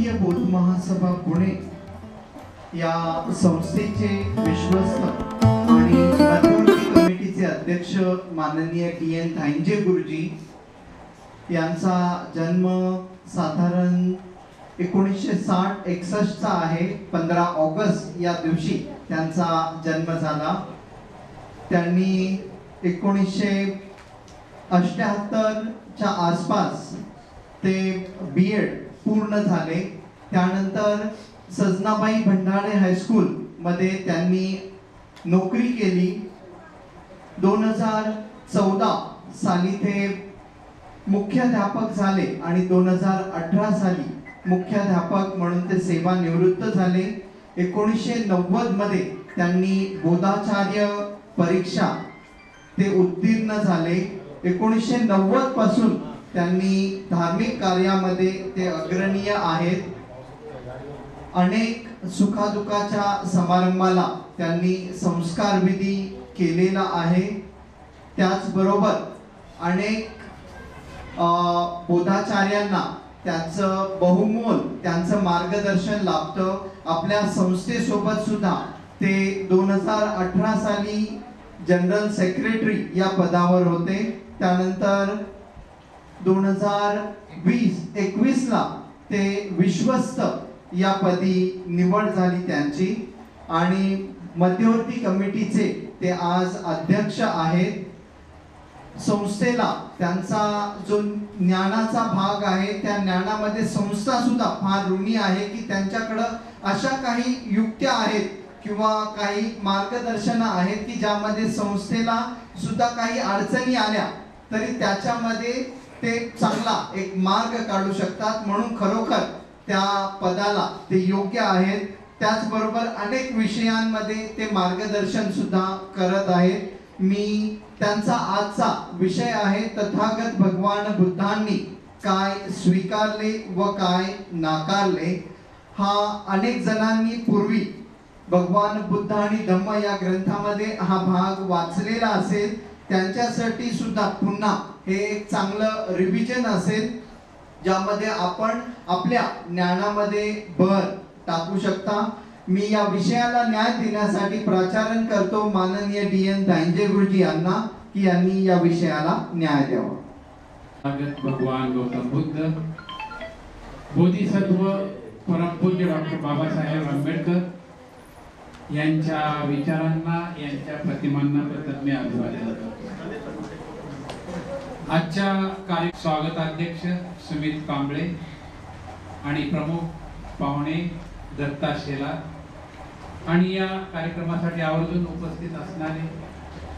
भारतीय बौद्ध महासभा पुणे या संस्थेचे विश्वस्त आणि मध्यवर्ती कमिटीचे अध्यक्ष माननीय टी.एन. थांजे गुरुजी यांचा जन्म साधारण 1960-61 चा आहे. 15 ऑगस्ट या दिवशी त्यांचा जन्म झाला. त्यांनी 1978 च्या आसपास ते B.एड पूर्ण झाले. त्यानंतर सजनाबाई भंडारे हायस्कूल मध्ये त्यांनी नोकरी केली. 2014 साली ते मुख्याध्यापक झाले आणि 2018 साली मुख्याध्यापक म्हणून ते सेवानिवृत्त झाले. 1990 मध्ये त्यांनी बोधाचार्य परीक्षा ते उत्तीर्ण झाले. 1990 पासून त्यांनी धार्मिक कार्यामध्ये ते अग्रणीय आहेत. अनेक सुखादुखाच्या समारंभाला त्यांनी संस्कार विधी केलेला आहे. त्याचबरोबर अनेक बोधाचार्यांना त्यांचं बहुमोल त्यांचं मार्गदर्शन लाभतं. आपल्या संस्थेसोबत सुद्धा ते 2018 साली जनरल सेक्रेटरी या पदावर होते. त्यानंतर 2021 ला ते विश्वस्त या पदी निवड झाली त्यांची आणि मध्यवर्ती कमिटीचे ते आज अध्यक्ष आहेत. संस्थेला त्यांचा जो ज्ञानाचा भाग आहे त्या ज्ञानामध्ये संस्था सुद्धा फार ऋणी आहे की त्यांच्याकडे अशा काही युक्त्या आहेत किंवा काही मार्गदर्शन आहेत की ज्यामध्ये संस्थेला सुद्धा काही अडचणी आल्या तरी त्याच्यामध्ये ते चांगला एक मार्ग काढू शकतात. म्हणून खरोखर त्या पदाला ते योग्य आहेत. त्याचबरोबर अनेक विषयांमध्ये ते मार्गदर्शन सुद्धा करत आहेत. मी त्यांचा आजचा विषय आहे तथागत भगवान बुद्धांनी काय स्वीकारले व काय नाकारले. हा अनेक जणांनी पूर्वी भगवान बुद्ध आणि धम्म या ग्रंथामध्ये हा भाग वाचलेला असेल. त्यांच्यासाठी सुद्धा पुन्हा हे एक चांगलं रिव्हिजन असेल ज्यामध्ये आपण आपल्या ज्ञानामध्ये भर टाकू शकता. मी या विषयाला न्याय देण्यासाठी प्राचारण करतो माननीय टी.एन. थांजे गुरुजी यांना की यांनी या विषयाला न्याय द्यावा. स्वागत भगवान गौतम बुद्ध, बोधिसत्व परमपूज्य डॉक्टर बाबासाहेब आंबेडकर यांच्या विचारांना यांच्या प्रतिमांना प्रथम अभिवादन करतो. आजच्या स्वागताध्यक्ष सुमित कांबळे आणि प्रमुख पाहुणे दत्ता शेला आणि या कार्यक्रमासाठी आवर्जून उपस्थित असणारे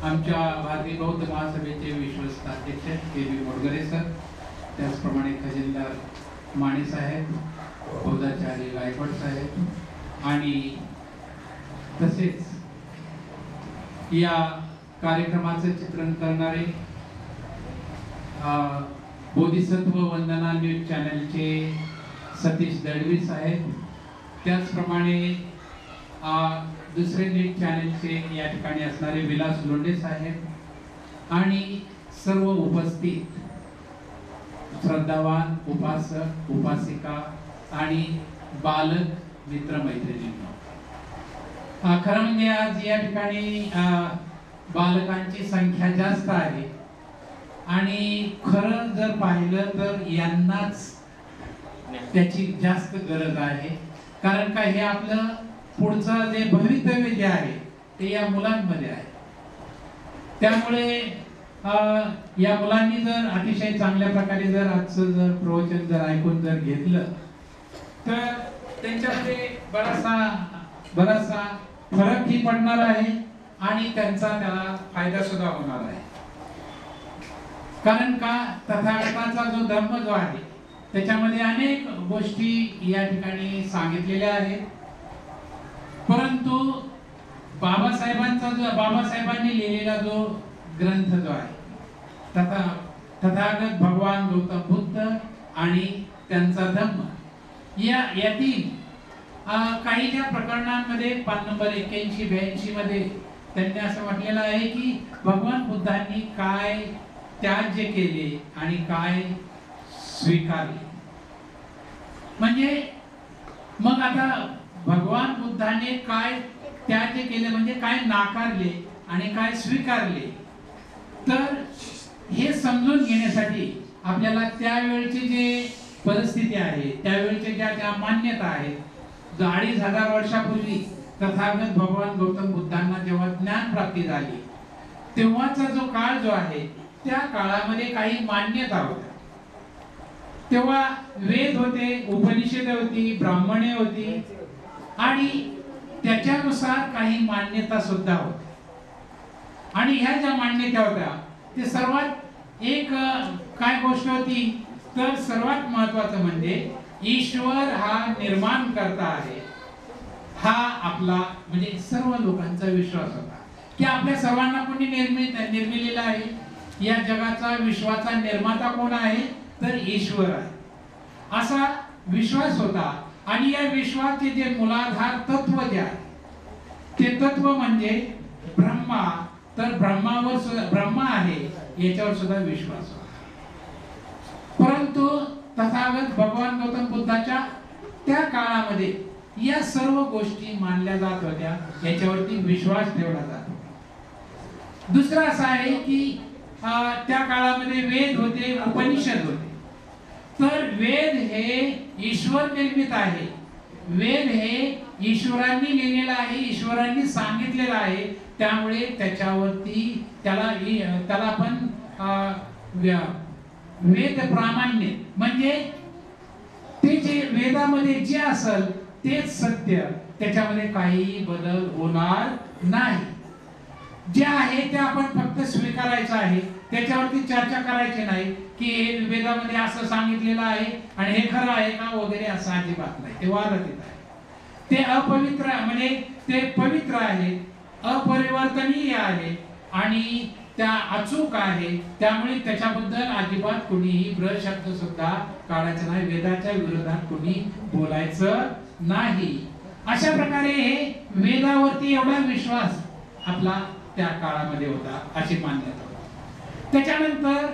आमच्या भारतीय बौद्ध महासभेचे विश्वस्त अध्यक्ष के.बी. मोडगरे सर, त्याचप्रमाणे खजिनदार माने साहेब, बोधाचार्य गायकवाड साहेब आणि तसेच या कार्यक्रमाचे चित्रण करणारे बोधिसत्व वंदना न्यूज चॅनलचे सतीश दळवी साहेब, त्याचप्रमाणे दुसरे न्यूज चॅनलचे या ठिकाणी असणारे विलास लोंढे साहेब आणि सर्व उपस्थित श्रद्धावान उपासक उपासिका आणि बालक मित्रमैत्रिणींनो, खरं म्हणजे आज या ठिकाणी बालकांची संख्या जास्त आहे आणि खरं जर पाहिलं तर यांनाच त्याची जास्त गरज आहे. कारण का हे आपलं पुढचं जे भवितव्य जे आहे ते या मुलांमध्ये आहे. त्यामुळे या मुलांनी जर अतिशय चांगल्या प्रकारे जर आजचं जर प्रवचन जर ऐकून जर घेतलं तर त्यांच्यामध्ये बराचसा फरक ही पडणार आहे आणि त्यांचा त्याला फायदा सुद्धा होणार आहे. कारण का तथागताचा जो धर्म जो आहे त्याच्यामध्ये अनेक गोष्टी या ठिकाणी सांगितलेल्या आहेत. परंतु बाबासाहेबांनी लिहिलेला जो ग्रंथ जो आहे तथागत भगवान गौतम बुद्ध आणि त्यांचा धम्म यातील काही ज्या प्रकरणांमध्ये पान नंबर 81-82 मध्ये त्यांनी असं म्हटलेलं आहे की भगवान बुद्धांनी काय त्याज्य केले आणि काय स्वीकारले. म्हणजे मग आता भगवान बुद्धाने काय त्याचे केले म्हणजे काय नाकारले आणि काय स्वीकारले, तर हे समजून घेण्यासाठी आपल्याला त्यावेळची जे परिस्थिती आहे, त्यावेळच्या ज्या मान्यता आहेत, 2500 वर्षापूर्वी तथागत भगवान गौतम बुद्धांना जेव्हा ज्ञान प्राप्ती झाली तेव्हाचा जो काळ जो आहे त्या काळामध्ये काही मान्यता होत्या. तेव्हा वेद होते, उपनिषद होती, ब्राह्मणे होती आणि त्याच्यानुसार काही मान्यता सुद्धा होत्या. आणि ह्या ज्या मान्यता होत्या ते सर्वात एक काय गोष्ट होती, तर सर्वात महत्वाचं म्हणजे ईश्वर हा निर्माण करता आहे, हा आपला म्हणजे सर्व लोकांचा विश्वास होता की आपल्या सर्वांना कोणी निर्मिलेला आहे. या जगाचा विश्वाचा निर्माता कोण आहे, तर ईश्वर आहे, असा विश्वास होता. आणि या विश्वाचे जे मूलाधार तत्व जे आहे ते तत्व म्हणजे ब्रह्मा, तर ब्रह्मा आहे याच्यावर सुद्धा विश्वास होता. परंतु तथागत भगवान गौतम बुद्धाच्या त्या काळामध्ये या सर्व गोष्टी मानल्या जात होत्या, याच्यावरती विश्वास ठेवला जात होता. दुसरं असं आहे की त्या काळामध्ये वेद होते, उपनिषद होते. तर वेद हे ईश्वर निर्मित आहे, वेद हे ईश्वरांनी लिहिलेलं आहे, ईश्वरांनी सांगितलेलं आहे. त्यामुळे त्याच्यावरती त्याला आपण वेद प्रामाण्य म्हणजे ते जे वेदामध्ये जे असेल तेच सत्य, त्याच्यामध्ये काही बदल होणार नाही. जे आहे ते आपण फक्त स्वीकारायचं आहे, त्याच्यावरती चर्चा करायची नाही की हे वेदामध्ये असं सांगितलेलं आहे आणि हे खरं आहे का वगैरे, असं अजिबात नाही. ते वादातीत आहे, ते अपवित्र म्हणजे ते पवित्र आहे, अपरिवर्तनीय आहे आणि त्या अचूक आहे. त्यामुळे त्याच्याबद्दल अजिबात कोणीही ब्रशब्द सुद्धा काढायचा नाही, वेदाच्या विरोधात कोणी बोलायचं नाही. अशा प्रकारे हे वेदावरती एवढा विश्वास आपला त्या काळामध्ये होता, अशी मान्यता होती. त्याच्यानंतर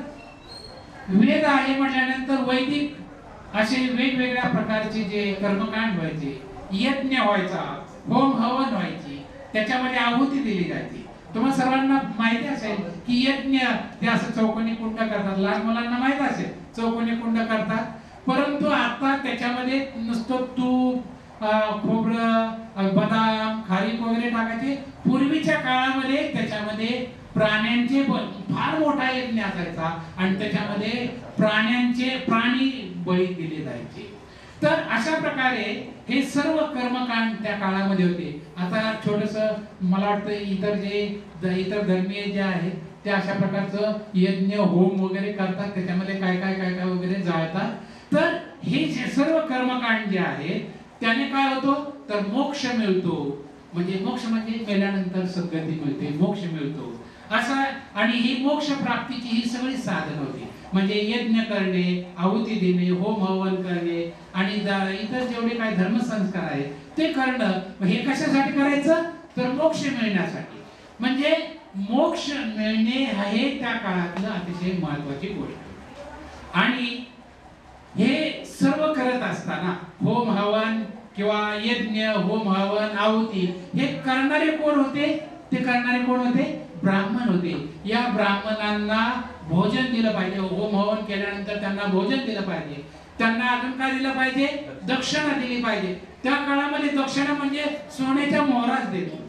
वेद आहे म्हटल्यानंतर वैदिक असे वेगवेगळ्या प्रकारचे जे कर्मकांड व्हायचे, यज्ञ व्हायचा, होम हवन व्हायची, त्याच्यामध्ये आहुती दिली जायची. तुम्हाला सर्वांना माहिती असेल की यज्ञ ते असं चौकोनी कुंड करतात, लहान मुलांना माहित असेल चौकोनी कुंड करतात. परंतु आता त्याच्यामध्ये नुसतं तूप, खोबरं, बदाम, खारीक वगैरे टाकायचे. पूर्वीच्या काळामध्ये त्याच्यामध्ये प्राण्यांचे फार मोठा यज्ञ असायचा आणि त्याच्यामध्ये प्राणी बळी दिले जायचे. तर अशा प्रकारे हे सर्व कर्मकांड त्या काळामध्ये होते. आता छोटस मला वाटतं इतर धर्मीय जे आहेत ते अशा प्रकारचं यज्ञ होम वगैरे करतात, त्याच्यामध्ये काय वगैरे जाळतात. तर हे जे सर्व कर्मकांड जे आहेत त्याने काय होतो, तर मोक्ष मिळतो. म्हणजे मोक्ष म्हणजे मेल्यानंतर सद्गती मिळते, मोक्ष मिळतो असा. आणि ही मोक्ष प्राप्तीची ही सगळी साधन होती. म्हणजे यज्ञ करणे, आहुती देणे, होम हवन करणे आणि इतर जेवढे काही धर्मसंस्कार आहेत ते करणं. हे कशासाठी करायचं, तर मोक्ष मिळण्यासाठी. म्हणजे मोक्ष मिळणे हे त्या काळातलं अतिशय महत्वाची गोष्ट. आणि हे सर्व करत असताना होम हवन किंवा यज्ञ, होम हवन, आहुती हे करणारे कोण होते, ते करणारे कोण होते, ब्राह्मण होते. या ब्राह्मणांना भोजन दिलं पाहिजे. होम हवन केल्यानंतर त्यांना भोजन दिलं पाहिजे. त्यांना अजून काय दिलं पाहिजे, दक्षिणा दिली पाहिजे. त्या काळामध्ये दक्षिणा म्हणजे सोन्याच्या मोहराच देतो.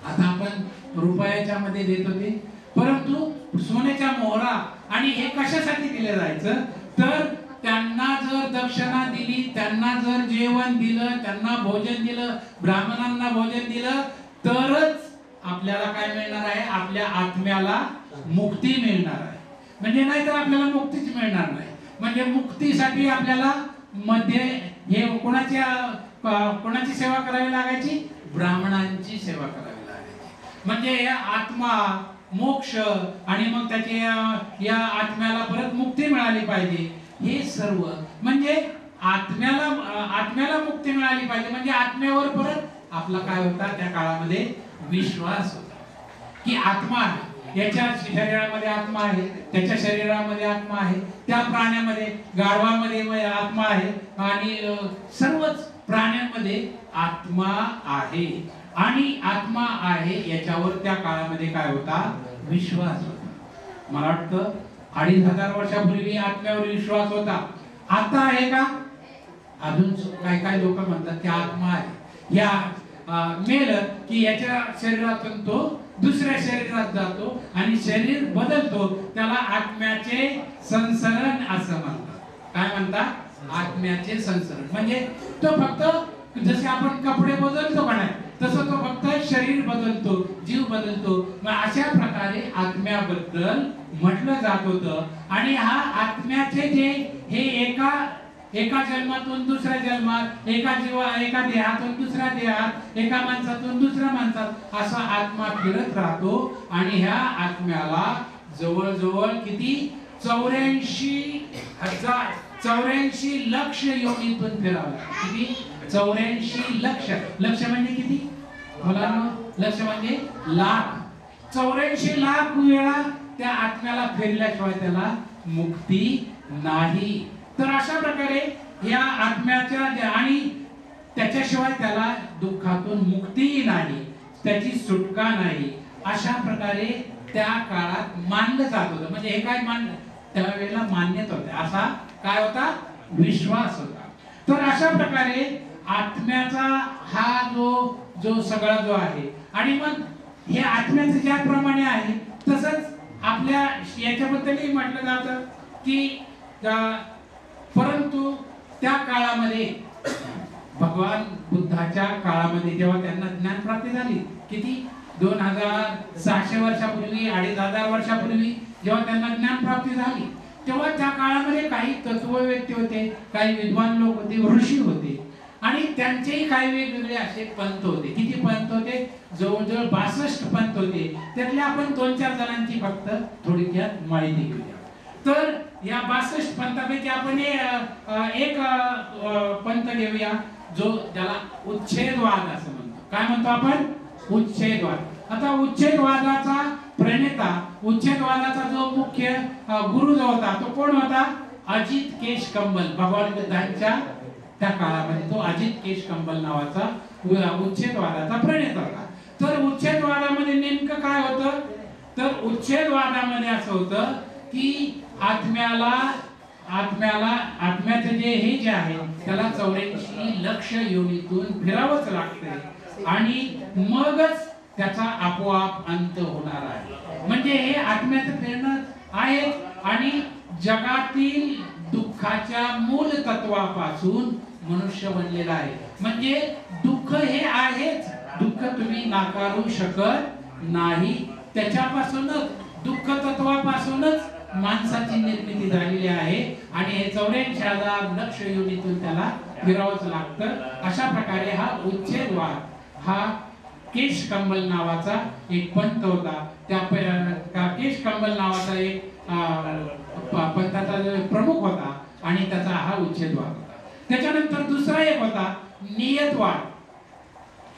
आता आपण रुपयाच्या मध्ये देत होते, परंतु सोन्याच्या मोहरा. आणि हे कशासाठी दिले जायचं, तर त्यांना जर दक्षिणा दिली, त्यांना जर जेवण दिलं, त्यांना भोजन दिलं, ब्राह्मणांना भोजन दिलं, तरच आपल्याला काय मिळणार आहे, आपल्या आत्म्याला मुक्ती मिळणार आहे. म्हणजे नाही तर आपल्याला मुक्तीच मिळणार नाही. म्हणजे मुक्तीसाठी आपल्याला मध्ये हे कोणाची सेवा करावी लागायची, ब्राह्मणांची सेवा करावी लागायची. म्हणजे आत्मा मोक्ष आणि मग त्याच्या या आत्म्याला परत मुक्ती मिळाली पाहिजे. हे सर्व म्हणजे आत्म्याला मुक्ती मिळाली पाहिजे. म्हणजे आत्म्यावर परत आपला काय होता, त्या काळामध्ये विश्वास होता की आत्मा आहे. याच्या शरीरामध्ये आत्मा आहे, त्याच्या शरीरामध्ये आत्मा आहे, त्या प्राण्यामध्ये गाढवामध्ये आत्मा आहे आणि सर्वच प्राण्यांमध्ये आत्मा आहे. आणि आत्मा आहे याच्यावर त्या काळामध्ये काय होता? विश्वास होता. मला वाटतं 2500 वर्षापूर्वी आत्म्यावर विश्वास होता. आता आहे का? अजून काय लोक म्हणतात की आत्मा आहे, या मेल की याच्या शरीरातून तो दुसऱ्या शरीरात जातो आणि शरीर बदलतो, त्याला आत्म्याचे संसरण असं म्हणतात. काय म्हणतात? आत्म्याचे संसरण. म्हणजे तो फक्त जसे आपण कपडे बदलतो का नाही, तसं तो फक्त शरीर बदलतो, जीव बदलतो. मग अशा प्रकारे आत्म्याबद्दल म्हटलं जात होतं. आणि हा आत्म्याचे जे हे एका जन्मातून दुसऱ्या जन्मात, एका देहातून दुसऱ्या देहात, एका माणसातून दुसऱ्या माणसात असा आत्मा फिरत राहतो. आणि ह्या आत्म्याला जवळजवळ किती 84 लक्ष योनीतून फिरावं. किती? 84 लक्ष. लक्ष म्हणजे किती मुलांना? लक्ष म्हणजे लाख. 84 लाख वेळा त्या आत्म्याला फिरल्याशिवाय त्याला मुक्ती नाही. तर अशा प्रकारे या आत्म्याच्या आणि त्याच्याशिवाय त्याला दुःखातून मुक्तीही नाही, त्याची सुटका नाही. अशा प्रकारे त्या काळात मानलं जात होतं. म्हणजे हे काय मानलं? त्यावेळेला मान्यत होते. असा काय होता? विश्वास होता. तर अशा प्रकारे आत्म्याचा हा जो सगळा जो आहे, आणि मग हे आत्म्याचं ज्याप्रमाणे आहे तसंच आपल्या याच्याबद्दलही म्हटलं जातं की परंतु त्या काळामध्ये भगवान बुद्धाच्या काळामध्ये जेव्हा त्यांना ज्ञान प्राप्ती झाली, किती 2600 वर्षापूर्वी, 2500 वर्षापूर्वी जेव्हा त्यांना ज्ञान प्राप्ती झाली, तेव्हा त्या काळामध्ये काही तत्ववेत्ते होते, काही विद्वान लोक होते, ऋषी होते, आणि त्यांचेही काही वेगवेगळे असे पंथ होते. किती पंथ होते? जवळजवळ 62 पंथ होते. त्यातले आपण 2-4 जणांची फक्त थोडक्यात माहिती घेऊया. तर या 62 पंथापैकी आपण एक पंथ घेऊया, जो ज्याला उच्छेदवाद असं म्हणतो. काय म्हणतो आपण? उच्छेदवाद. आता उच्छेदवादाचा प्रणेता, उच्छेदवादाचा जो मुख्य गुरु जो होता तो कोण होता? अजित केश कंबल. भगवान बुद्धांच्या त्या काळामध्ये तो अजित केश कंबल नावाचा उच्छेदवादाचा प्रणेता होता. तर उच्छेदवादामध्ये नेमकं काय होतं? तर उच्छेदवादामध्ये असं होतं की आत्म्याचं जे आहे त्याला 84 लक्ष योनीतून फिरावंच लागतंय आणि मगच त्याचा आपोआप अंत होणार आहे. म्हणजे हे आत्म्याचं फिरणं आहे आणि जगातील दुःखाच्या मूल तत्वापासून मनुष्य बनलेला आहे. म्हणजे दुःख हे आहेच, दुःख तुम्ही नाकारू शकत नाही. त्याच्यापासूनच, दुःख तत्वापासूनच माणसाची निर्मिती झालेली आहे आणि हे 84,000 लक्ष योनीतून त्याला फिरावंच लागतं. अशा प्रकारे हा उच्छेदवाद हा केश कंबल नावाचा एक पंथ होता. त्या केश कंबल नावाचा एक पंथाचा प्रमुख होता आणि त्याचा हा उच्छेदवाद होता. त्याच्यानंतर दुसरा एक होता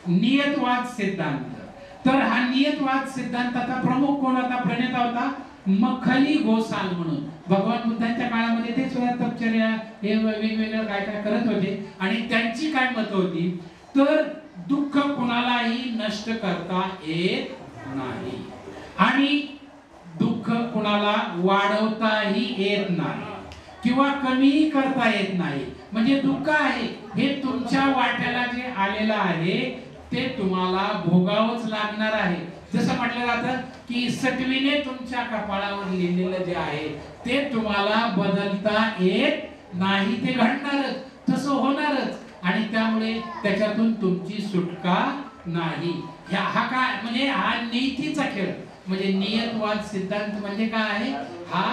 नियतवाद सिद्धांत. तर हा नियतवाद सिद्धांताचा प्रमुख कोण होता? प्रणेता होता मखली गोसाल म्हणून. भगवान बुद्धांच्या काळामध्ये ते सुद्धा तपश्चर्या हे वेगवेगळं काय करत होते आणि त्यांची काय मत होती? तर दुःख कुणालाही नष्ट करता येत नाही आणि दुःख कुणाला वाढवताही येत नाही किंवा कमीही करता येत नाही. म्हणजे दुःख आहे हे तुमच्या वाट्याला जे आलेलं आहे ते तुम्हाला भोगावंच लागणार आहे. जसं म्हटलं जातं की सटवीने तुमच्या कपाळावर लिहिलेलं जे आहे ते तुम्हाला बदलता येत नाही, ते घडणारच, तसं होणारच आणि त्यामुळे त्याच्यातून तुमची सुटका नाही. हा काय म्हणजे हा नीतीचा खेळ. म्हणजे नियतवाद सिद्धांत म्हणजे काय आहे? हा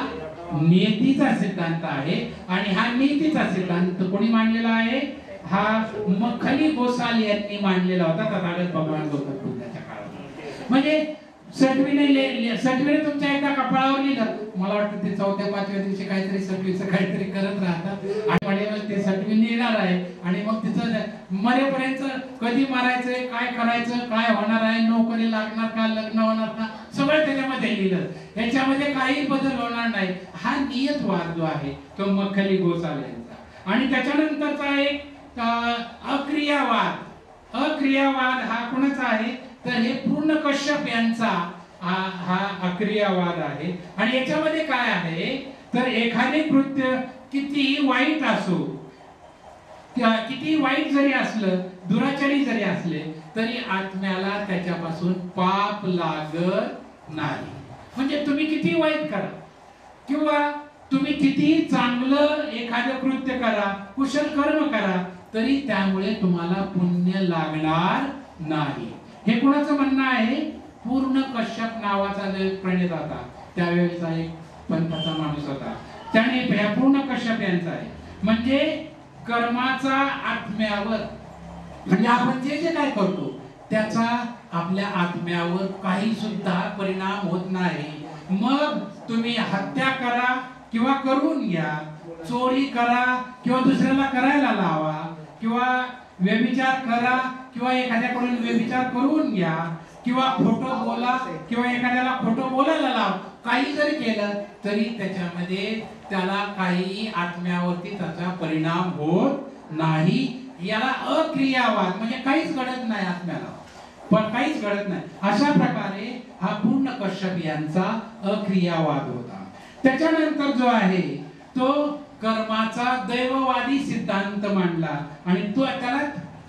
नियतीचा सिद्धांत आहे आणि हा नीतीचा सिद्धांत कोणी मांडलेला आहे? हा मखली गोसाल यांनी मांडलेला होता तथागत भगवान गौतम बुद्धाच्या काळात. म्हणजे सटवीने तुमच्या एकदा कपाळावर लिहिलं, मला वाटतं ते 4-5व्या दिवशी काहीतरी सटवीचं काहीतरी करत राहतात आणि म्हणेल ते सटवी लिहिणार आहे आणि मग तिचं मरेपर्यंत कधी मारायचंय, काय करायचं, काय होणार आहे, नोकरी लागणार का, लग्न होणार का, सगळं त्याच्यामध्ये लिहिलं, याच्यामध्ये काही बदल होणार नाही. हा नियतवाद जो आहे तो मखली गोसावी यांचा. आणि त्याच्यानंतरचा एक अक्रियावाद. अक्रियावाद हा कोणाचा आहे तर हे पूर्ण कश्यप यांचा हा अक्रियावाद आहे. आणि याच्यामध्ये काय आहे तर एखादे कृत्य किती वाईट असो, किती वाईट जरी असलं, दुराचारी जरी असले, तरी आत्म्याला त्याच्यापासून पाप लागत नाही. म्हणजे तुम्ही किती वाईट करा किंवा तुम्ही किती चांगलं एखादं कृत्य करा, कुशल कर्म करा, तरी त्यामुळे तुम्हाला पुण्य लागणार नाही. हे कोणाचं म्हणणं आहे? पूर्ण कश्यप नावाचा जो प्रणेता होता, त्यावेळेचा एक पंथाचा माणूस होता, त्याने पूर्ण कश्यप यांचा आहे. म्हणजे कर्माचा आत्म्यावर, म्हणजे आपण जे जे काय करतो त्याचा आपल्या आत्म्यावर काही सुद्धा परिणाम होत नाही. मग तुम्ही हत्या करा किंवा करून घ्या, चोरी करा किंवा दुसऱ्याला करायला लावा, किंवा व्यभिचार करा किंवा एखाद्याकडून व्यभिचार करून घ्या, किंवा खोटं बोला किंवा एखाद्याला खोटं बोलायला लाव, काही जरी केलं तरी त्याच्यामध्ये त्याला काही आत्म्यावरती त्याचा परिणाम होत नाही. याला अक्रियावाद म्हणजे काहीच घडत नाही आत्म्याला, पण काहीच घडत नाही. अशा प्रकारे हा पूर्ण कश्यप यांचा अक्रियावाद होता. त्याच्यानंतर जो आहे तो कर्माचा दैववादी सिद्धांत मांडला आणि तो त्याला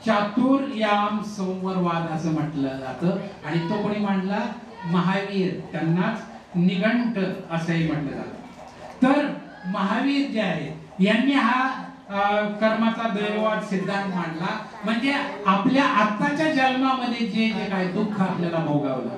चातुर्याम संवरवाद असं म्हटलं जातं. आणि तो कोणी मांडला? महावीर, त्यांनाच निघंट असंही म्हटलं जातं. तर महावीर जे आहेत यांनी हा कर्माचा दैववाद सिद्धांत मांडला. म्हणजे आपल्या आत्ताच्या जन्मामध्ये जे जे काय दुःख आपल्याला भोगावलं,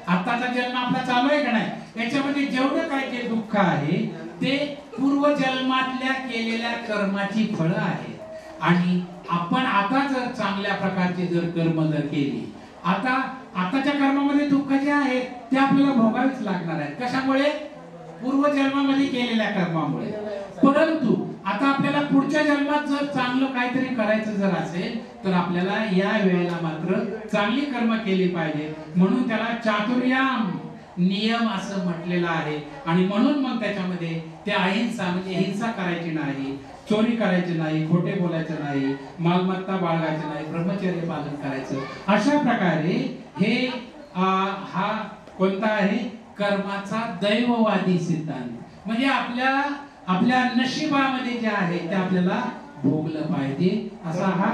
आत्ताचा जन्म आपला चालू आहे का नाही, याच्यामध्ये जेवढं काय जे दुःख आहे ते पूर्वजन्मातल्या केलेल्या कर्माची फळं आहेत. आणि आपण आता जर चांगल्या प्रकारची जर कर्म जर केली, आताच्या कर्मामध्ये दुःख जे आहे ते आपल्याला भोगावेच लागणार आहे. कशामुळे? पूर्वजन्मामध्ये केलेल्या कर्मामुळे. परंतु आता आपल्याला पुढच्या जन्मात जर चांगलं काहीतरी करायचं जर असेल तर आपल्याला या वेळेला मात्र चांगली कर्म केली पाहिजे. म्हणून त्याला चातुर्याम नियम असं म्हटलेलं आहे. आणि म्हणून मग त्याच्यामध्ये ते अहिंसा म्हणजे हिंसा करायची नाही, चोरी करायची नाही, खोटे बोलायचं नाही, मालमत्ता बाळगायची नाही, ब्रह्मचर्य पालन करायचं. अशा प्रकारे हे हा कोणता आहे? कर्माचा दैववादी सिद्धांत. म्हणजे आपल्या नशिबामध्ये जे आहे ते आपल्याला भोगलं पाहिजे, असा हा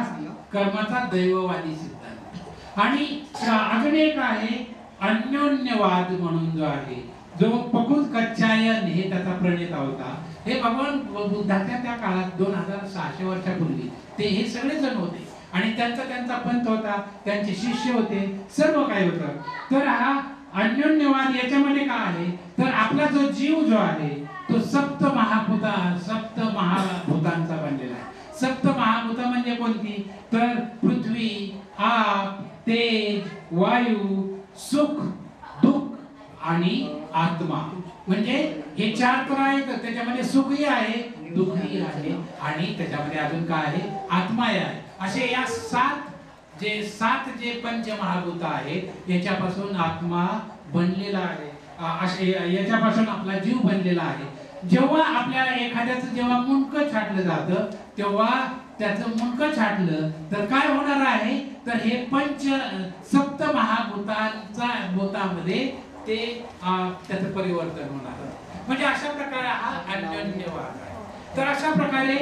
कर्माचा दैववादी सिद्धांत. आणि अजून एक आहे अन्योन्यवाद म्हणून जो आहे, जो पकुल कच्छायन हे त्याचा प्रणेता होता. हे भगवान बुद्धाच्या त्या काळात 2600 वर्षापूर्वी ते हे सगळे जण होते आणि त्यांचा पंथ होता, त्यांचे शिष्य होते, सर्व काही होतं. तर हा अन्योन्यवाद याच्यामध्ये काय आहे तर आपला जो जीव जो आहे तो सप्त महाभूतांचा बनलेला आहे. सप्त महाभूत म्हणजे कोणती तर पृथ्वी, आप, तेज, वायू, सुख, दुःख आणि आत्मा. म्हणजे हे 4 तर आहेत, त्याच्यामध्ये सुखही आहे, दुःखही आहे आणि त्याच्यामध्ये अजून काय आहे? आत्माही आहे. असे या 7 जे पंचमहाभूत आहेत याच्यापासून आत्मा बनलेला आहे. असे याच्यापासून आपला जीव बनलेला आहे. जेव्हा आपल्याला एखाद्याचं जेव्हा मुंडकं छाटलं जातं तेव्हा त्याचं मुंडकं छाटलं तर काय होणार आहे तर हे सप्त महाभूतामध्ये ते त्याचं परिवर्तन होणार. म्हणजे अशा प्रकारे हा अन्योन्यवाद आहे. तर अशा प्रकारे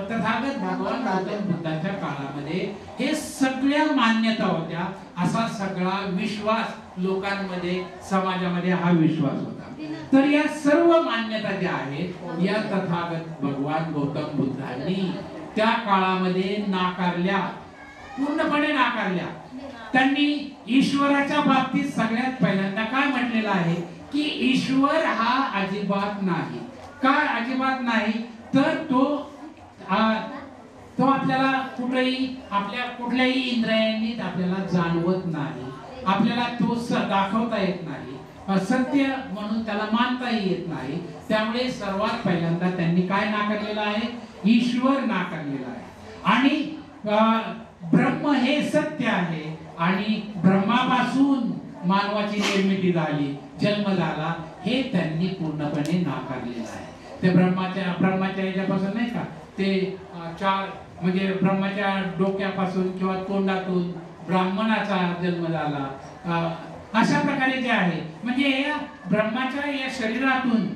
तथागत भगवान गौतम बुद्धाच्या काळामध्ये हे सगळ्या मान्यता होत्या. असा सगळा विश्वास लोकांमध्ये, समाजामध्ये हा विश्वास होता. तर या सर्व मान्यता ज्या आहेत या तथागत भगवान गौतम बुद्धांनी त्या काळामध्ये नाकारल्या, पूर्णपणे नाकारल्या. त्यांनी ईश्वराच्या बाबतीत सगळ्यात पहिल्यांदा काय म्हटलेलं आहे की ईश्वर हा अजिबात नाही. काय अजिबात नाही तर तो आपल्याला आपल्या कुठल्याही इंद्रियांनी आपल्याला जाणवत नाही, आपल्याला तो दाखवता येत नाही, सत्य म्हणून त्याला मानताही येत नाही. त्यामुळे सर्वात पहिल्यांदा त्यांनी काय नाकारलेलं आहे? ईश्वर नाकारलेला आहे. आणि ब्रह्म हे सत्य आहे आणि ब्रह्मापासून मानवाची निर्मिती झाली, जन्म झाला, हे त्यांनी पूर्णपणे नाकारलेलं आहे. ते ब्रह्माच्या याच्यापासून नाही का, ते चार म्हणजे ब्रह्माच्या डोक्यापासून किंवा तोंडातून ब्राह्मणाचा जन्म झाला, अशा प्रकारे जे आहे म्हणजे या ब्रह्माच्या या शरीरातून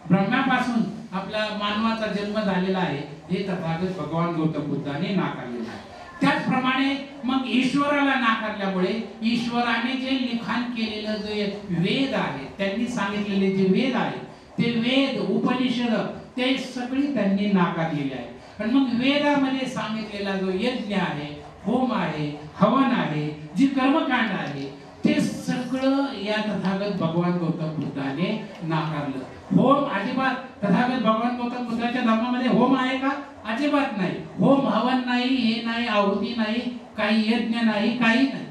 ब्रह्मापासून आपला मानवाचा जन्म झालेला आहे, हे तथागत भगवान गौतम बुद्धाने नाकारलेलं आहे. त्याचप्रमाणे मग ईश्वराला नाकारल्यामुळे ईश्वराने जे लिखाण केलेलं जे वेद आहे, त्यांनी सांगितलेले जे वेद आहे, ते वेद उपनिषद ते सगळी त्यांनी नाकारलेली आहे. आणि मग वेदामध्ये सांगितलेला जो यज्ञ आहे, होम आहे, हवन आहे, जी कर्मकांड आहे, ते सगळं या तथागत भगवान गौतम बुद्धाने नाकारलं. होम अजिबात तथागत भगवान गौतम बुद्धाच्या धर्मामध्ये होम आहे का? अजिबात नाही. होम हवन नाही, हे नाही, आहुती नाही, काही यज्ञ नाही, काही नाही.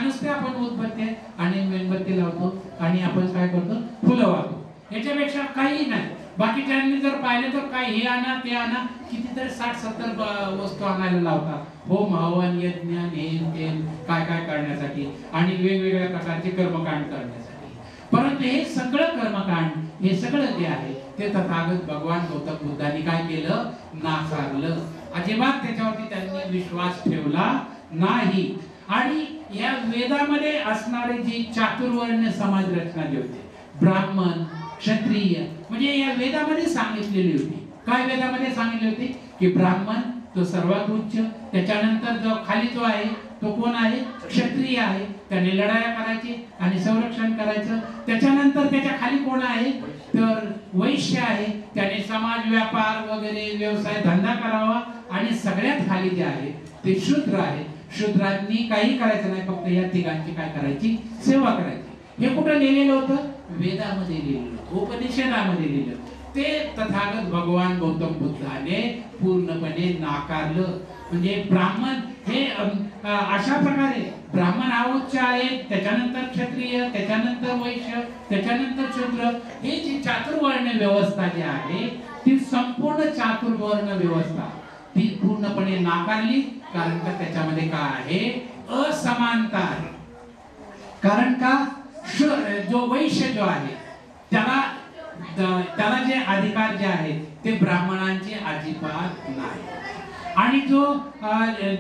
नुसते आपण उदबत्ती आणि मेणबत्ती लावतो आणि आपण काय करतो, फुलं वाहतो, याच्यापेक्षा काही नाही. बाकीच्यांनी जर पाहिलं तर काय हे आणा ते आणा, कितीतरी 60-70 वस्तू आणायला लावतात, होम हवन यज्ञ नेम तेल काय काय करण्यासाठी आणि वेगवेगळ्या प्रकारचे कर्मकांड करण्यासाठी. परंतु हे सगळं कर्मकांड, हे सगळं जे आहे ते तथागत भगवान गौतम बुद्धांनी काय केलं, नाकारलं. अजिबात त्याच्यावरती त्यांनी विश्वास ठेवला नाही. आणि या वेदामध्ये असणारे जी चातुर्वर्ण समाज रचना जी होती, ब्राह्मण क्षत्रिय, म्हणजे या वेदामध्ये सांगितलेली होती. काय वेदामध्ये सांगितले होते की ब्राह्मण तो सर्वात उच्च, त्याच्यानंतर जो खाली जो आहे तो कोण आहे, क्षत्रिय आहे, त्याने लढाया करायची आणि संरक्षण करायचं. त्याच्यानंतर त्याच्या खाली कोण आहे तर वैश्य आहे, त्याने समाज व्यापार वगैरे व्यवसाय धंदा करावा. आणि सगळ्यात खाली जे आहे ते शूद्र आहे, शूद्रांनी काही करायचं नाही, फक्त या तिघांची काय करायची, सेवा करायची. हे कुठं लिहिलेलं होतं, वेदामध्ये लिहिलेलं, उपनिषदामध्ये लिहिलं. ते तथागत भगवान गौतम बुद्धाने पूर्णपणे नाकारलं. म्हणजे ब्राह्मण हे अशा प्रकारे ब्राह्मण हा उच्च आहे, त्याच्यानंतर क्षत्रिय, त्याच्यानंतर वैश्य, त्याच्यानंतर शूद्र, हे जी चातुर्वर्ण व्यवस्था जी आहे ती संपूर्ण चातुर्वर्ण व्यवस्था ती पूर्णपणे नाकारली. कारण का त्याच्यामध्ये काय आहे, असमानता आहे. कारण का जो वैश्य जो आहे त्याला जे अधिकार जे आहेत ते ब्राह्मणांचे अजिबात नाही. आणि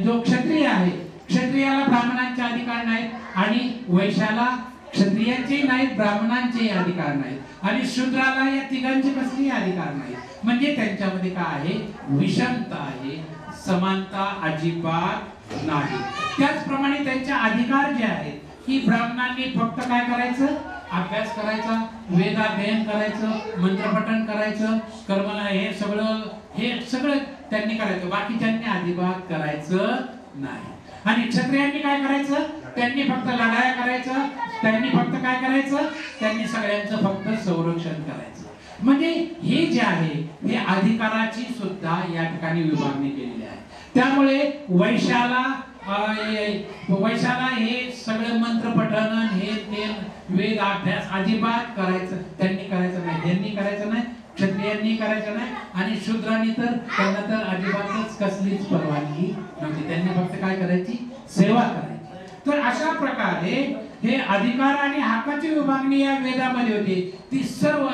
जो क्षत्रिय आहे, क्षत्रियाला ब्राह्मणांचे अधिकार नाहीत आणि वैश्याला क्षत्रियांचे नाहीत, ब्राह्मणांचे अधिकार नाहीत. आणि शूद्राला या तिघांचे कसलेही अधिकार नाहीत. म्हणजे त्यांच्यामध्ये काय आहे, विषमता आहे, समानता अजिबात नाही. त्याचप्रमाणे त्यांचे अधिकार जे आहेत की ब्राह्मणांनी फक्त काय करायचं, अभ्यास करायचा, वेदाध्ययन करायचं, मंत्रपठण करायचं, कर्मला हे सगळं त्यांनी करायचं, बाकीच्यांनी अजिबात करायचं नाही. आणि क्षत्रियांनी काय करायचं, त्यांनी फक्त लढाया करायचं, त्यांनी फक्त काय करायचं, त्यांनी सगळ्यांचं फक्त संरक्षण करायचं. म्हणजे हे जे आहे हे अधिकाराची सुद्धा या ठिकाणी विभागणी केलेली आहे. त्यामुळे वैश्याला हे सगळं मंत्र पठण हे ते वेद अभ्यास अजिबात त्यांनी करायचं नाही, त्यांनी करायचं नाही, क्षत्रियांनी करायचं नाही. आणि शूद्रांनी तर त्यांना तर अजिबातच कसलीच परवानगी नव्हती, त्यांनी फक्त काय करायची, सेवा करायची. तर अशा प्रकारे हे अधिकार आणि हक्काची विभागणी या वेदामध्ये होती. ती सर्व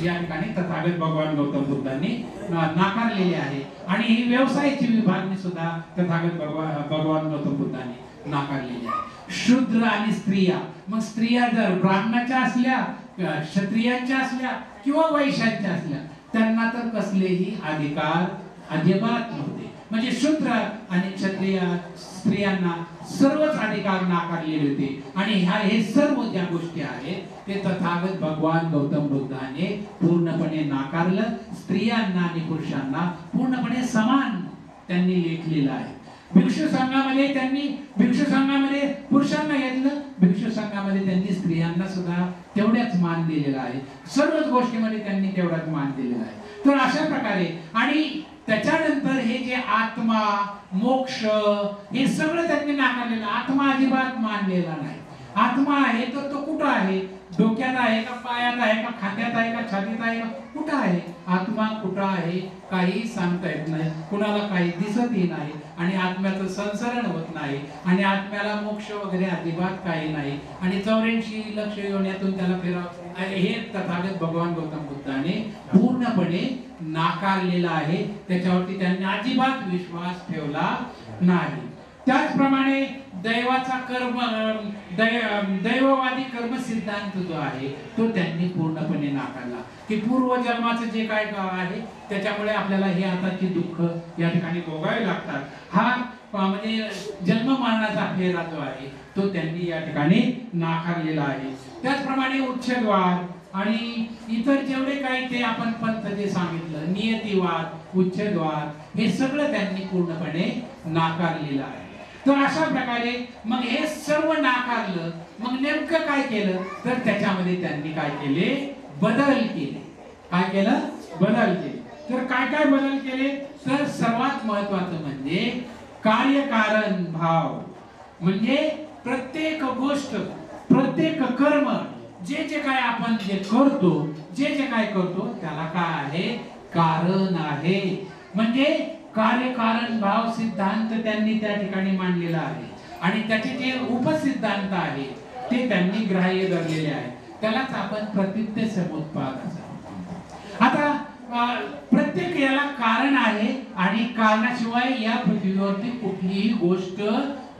या ठिकाणी तथागत भगवान गौतम बुद्धांनी नाकारलेली आहे. आणि ही व्यवसायाची विभागणी सुद्धा तथागत भगवान गौतम बुद्धांनी नाकारलेली आहे. शूद्र आणि स्त्रिया, मग स्त्रिया जर ब्राह्मणाच्या असल्या, क्षत्रियांच्या असल्या किंवा वैश्यांच्या असल्या, त्यांना तर कसलेही अधिकार अजिबात नव्हते. म्हणजे शूद्र आणि क्षत्रिय स्त्रियांना सर्वच अधिकार नाकारलेले होते. आणि हे सर्व ज्या गोष्टी आहेत ते तथागत भगवान गौतम बुद्धाने पूर्णपणे नाकारलं. स्त्रियांना आणि पुरुषांना पूर्णपणे समान त्यांनी लेखलेलं आहे. भिक्षू संघामध्ये पुरुषांना घेतलं, भिक्षू संघामध्ये त्यांनी स्त्रियांना सुद्धा तेवढ्याच मान दिलेला आहे. सर्वच गोष्टीमध्ये त्यांनी तेवढाच मान दिलेला आहे. तर अशा प्रकारे आणि त्याच्यानंतर हे जे आत्मा मोक्ष हे सगळं त्यांनी नाकारलेलं. आत्मा अजिबात मानलेला नाही. आत्मा आहे तर तो कुठं आहे, डोक्यात आहे का, पायात आहे का, खात्यात आहे का, छातीत आहे का, कुठं आहे आत्मा, कुठं आहे काही सांगता येत नाही, कुणाला काही दिसतही नाही आणि आत्म्याचं संसरण होत नाही आणि आत्म्याला मोक्ष वगैरे अजिबात काही नाही आणि 84 लक्ष योनियातून त्याला फिराव हे तथागत भगवान गौतम बुद्धाने पूर्णपणे नाकारलेलं आहे. त्याच्यावरती त्यांनी अजिबात विश्वास ठेवला नाही. त्याचप्रमाणे दैवाचा कर्म दैववादी कर्म सिद्धांत जो आहे तो त्यांनी पूर्णपणे नाकारला की पूर्वजन्माचं जे काय आहे त्याच्यामुळे आपल्याला हे आताची दुःख या ठिकाणी भोगावे लागतात. हा म्हणजे जन्म मरणाचा फेरा जो आहे तो त्यांनी या ठिकाणी नाकारलेला आहे. त्याचप्रमाणे उच्छेदवाद आणि इतर जेवढे काही ते आपण पंथ जे सांगितलं नियतिवाद, उच्छेदवाद हे सगळं त्यांनी पूर्णपणे नाकारलेलं आहे. तर अशा प्रकारे मग हे सर्व नाकारलं. मग नेमकं काय केलं तर त्याच्यामध्ये त्यांनी काय केले, बदल केले. काय केलं, बदल केले. तर काय काय बदल केले तर सर्वात महत्वाचं म्हणजे कार्यकारण भाव. म्हणजे प्रत्येक गोष्ट, प्रत्येक कर्म जे जे काय आपण जे करतो, जे जे काय करतो त्याला काय आहे, कारण आहे. म्हणजे कार्यकारण भाव सिद्धांत त्यांनी त्या ठिकाणी मांडलेला आहे आणि त्याचे जे उपसिद्धांत आहे ते त्यांनी ग्राह्य धरलेले आहे. त्यालाच आपण प्रतीत्य समुत्पाद असं. आता प्रत्येक याला कारण आहे आणि कारणाशिवाय या पृथ्वीवरती कुठलीही गोष्ट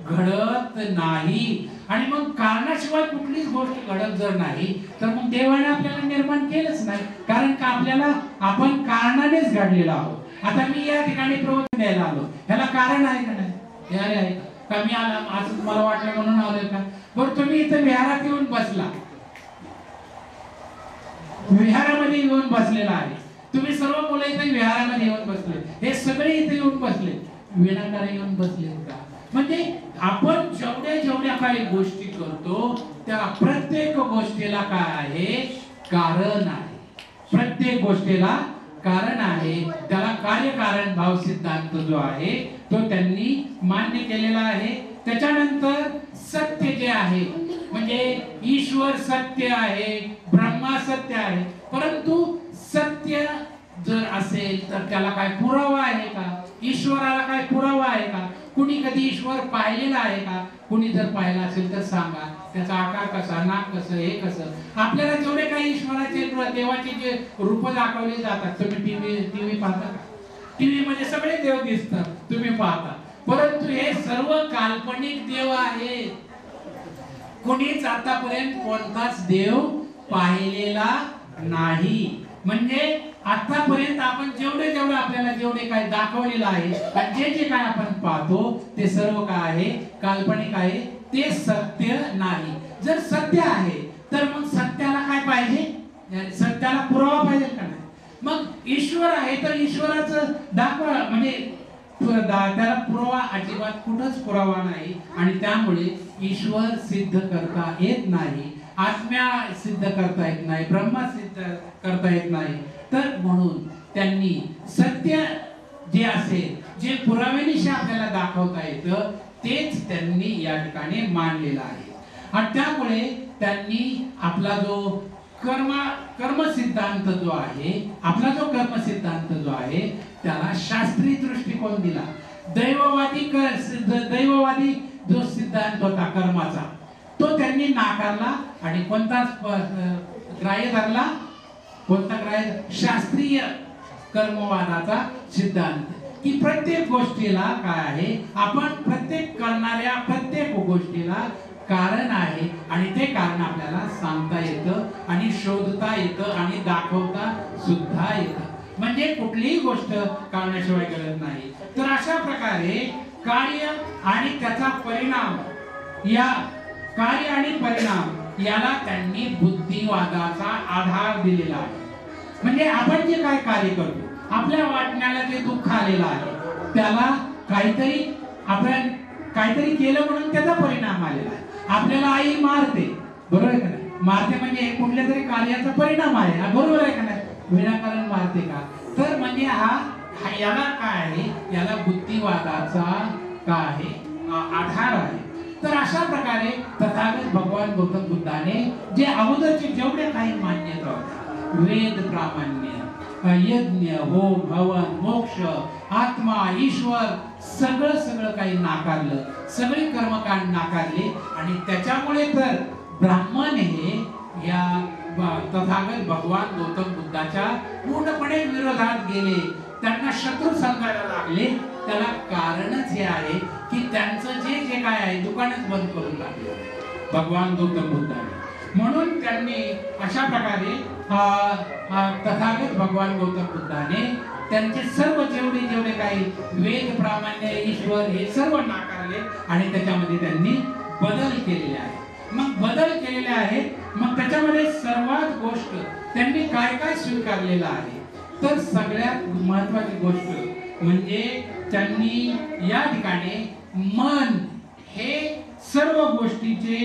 घडत नाही. आणि मग कारणाशिवाय कुठलीच गोष्ट घडत जर नाही तर मग देवाने आपल्याला निर्माण केलंच नाही, कारण का आपल्याला आपण कारणानेच घडलेलो आहोत. आता मी या ठिकाणी प्रवचन द्यायला आलो, ह्याला कारण आहे का नाही, यारे आहे का मी आला असं तुम्हाला वाटलं म्हणून आलोय का. बरं तुम्ही इथं विहारात येऊन बसला, विहारामध्ये येऊन बसलेला आहे, तुम्ही सर्व मुलं इथे विहारामध्ये येऊन बसले, हे सगळे इथे येऊन बसले, विनाकारण येऊन बसले का. म्हणजे आपण जेवढ्या जेवढ्या काही गोष्टी करतो त्या प्रत्येक गोष्टीला काय आहे, कारण आहे. प्रत्येक गोष्टीला कारण आहे. त्याला कार्यकारण भाव सिद्धांत जो आहे तो त्यांनी मान्य केलेला आहे. त्याच्यानंतर सत्य जे आहे म्हणजे ईश्वर सत्य आहे, ब्रह्मा सत्य आहे, परंतु सत्य जर असेल तर त्याला काय पुरावा आहे का, ईश्वराला काय पुरावा आहे का, कुणी कधी ईश्वर पाहिलेला आहे का, कुणी जर पाहिला असेल तर सांगा, त्याचा आकार कसा, नाक कसं, हे कसं. आपल्याला जेवढे काही ईश्वराचे देवाचे जे रूप दाखवले जातात, तुम्ही टीव्ही पाहता, टीव्ही मध्ये सगळे देव दिसतात, तुम्ही पाहता, परंतु हे सर्व काल्पनिक देव आहेत. कुणीच आतापर्यंत कोणताच देव पाहिलेला नाही. म्हणजे आतापर्यंत आपण जेवढे जेवढे आपल्याला जेवढे काय दाखवलेलं आहे आणि जे जे काय आपण पाहतो ते सर्व काय आहे, काल्पनिक आहे, ते सत्य नाही. जर सत्य आहे तर मग सत्याला काय पाहिजे, सत्याला पुरावा पाहिजे का नाही. मग ईश्वर आहे तर ईश्वराचं दाखवा, म्हणजे त्याला पुरावा अजिबात कुठंच पुरावा नाही आणि त्यामुळे ईश्वर सिद्ध करता येत नाही, आत्म्या सिद्ध करता येत नाही, ब्रह्मा सिद्ध करता येत नाही. तर म्हणून त्यांनी सत्य जे असेल, जे पुराव्यानिशी आपल्याला दाखवता येतं तेच त्यांनी या ठिकाणी मांडलेलं आहे. आणि त्यामुळे त्यांनी आपला जो कर्म सिद्धांत जो आहे, आपला जो कर्म सिद्धांत जो आहे त्याला शास्त्रीय दृष्टिकोन दिला. दैववादी जो सिद्धांत होता कर्माचा तो त्यांनी नाकारला आणि कोणता ग्राह्य धरला, कोणता ग्राह्य, शास्त्रीय कर्मवादाचा सिद्धांत की प्रत्येक गोष्टीला काय आहे, आपण प्रत्येक करणाऱ्या प्रत्येक गोष्टीला कारण आहे आणि ते कारण आपल्याला सांगता येतं आणि शोधता येतं आणि दाखवता सुद्धा येतं. म्हणजे कुठलीही गोष्ट करण्याशिवाय गरज नाही. तर अशा प्रकारे कार्य आणि त्याचा परिणाम, या कार्य आणि परिणाम याला त्यांनी बुद्धिवादाचा आधार दिलेला आहे. म्हणजे आपण जे काय कार्य करतो, आपल्या वाटण्याला जे दुःख आलेलं आहे त्याला काहीतरी आपण काहीतरी केलं म्हणून त्याचा परिणाम आलेला आहे. आपल्याला आई मारते, बरोबर आहे का नाही, मारते म्हणजे कुठल्या तरी कार्याचा परिणाम आहे, बरोबर आहे का नाही, विनाकारण मारते का. तर म्हणजे हा याला काय आहे, याला बुद्धिवादाचा काय आहे, आधार आहे. तर अशा प्रकारे तथागत भगवान गौतम बुद्धाने जे अगोदरचे जेवढे काही मान्यता होत्या, वेद प्रामाण्य, यज्ञ, होम, हवन, मोक्ष, आत्मा, ईश्वर, सगळं काही नाकारलं, सगळे कर्मकांड नाकारले आणि त्याच्यामुळे तर ब्राह्मण हे या तथागत भगवान गौतम बुद्धाच्या पूर्णपणे विरोधात गेले, त्यांना शत्रू समजायला लागले. त्याला कारणच हे आहे की त्यांचं जे काय आहे दुकानच बंद करून टाकले भगवान गौतम बुद्धाने. म्हणून त्यांनी अशा प्रकारे तथागत भगवान गौतम बुद्धाने त्यांचे सर्व जेवढे काही वेद प्रामाण्य, ईश्वर हे सर्व नाकारले आणि त्याच्यामध्ये त्यांनी बदल केलेले आहे. मग बदल केलेले आहेत, मग त्याच्यामध्ये सर्वात गोष्ट त्यांनी काय स्वीकारलेलं आहे, तर सगळ्यात महत्वाची गोष्ट म्हणजे त्यांनी या ठिकाणी मन हे सर्व गोष्टीचे,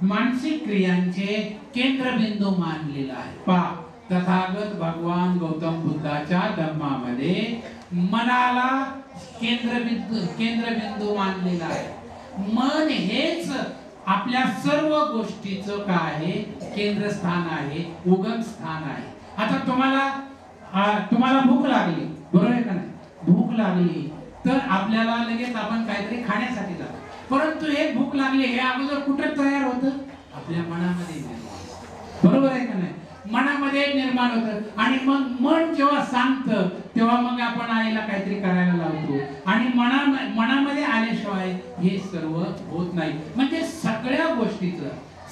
मानसिक क्रियांचे केंद्रबिंदू मानलेलं आहे. पहा, तथागत भगवान गौतम बुद्धाच्या धम्मामध्ये मनाला केंद्रबिंदू मानलेला आहे. मन हेच आपल्या सर्व गोष्टीचं काय आहे, केंद्रस्थान आहे, उगम स्थान आहे. आता तुम्हाला भूक लागली, बरोबर आहे का नाही? भूक लागली तर आपल्याला लगेच आपण काहीतरी खाण्यासाठी जातो, परंतु हे भूक लागली हे अगोदर कुठे तयार होतं? आपल्या मनामध्ये निर्माण, बरोबर आहे का नाही? मनामध्ये निर्माण होतं आणि मग मन जेव्हा सांगतं तेव्हा मग आपण आईला काहीतरी करायला लावतो आणि मनामध्ये आल्याशिवाय हे सर्व होत नाही. म्हणजे सगळ्या गोष्टीचं,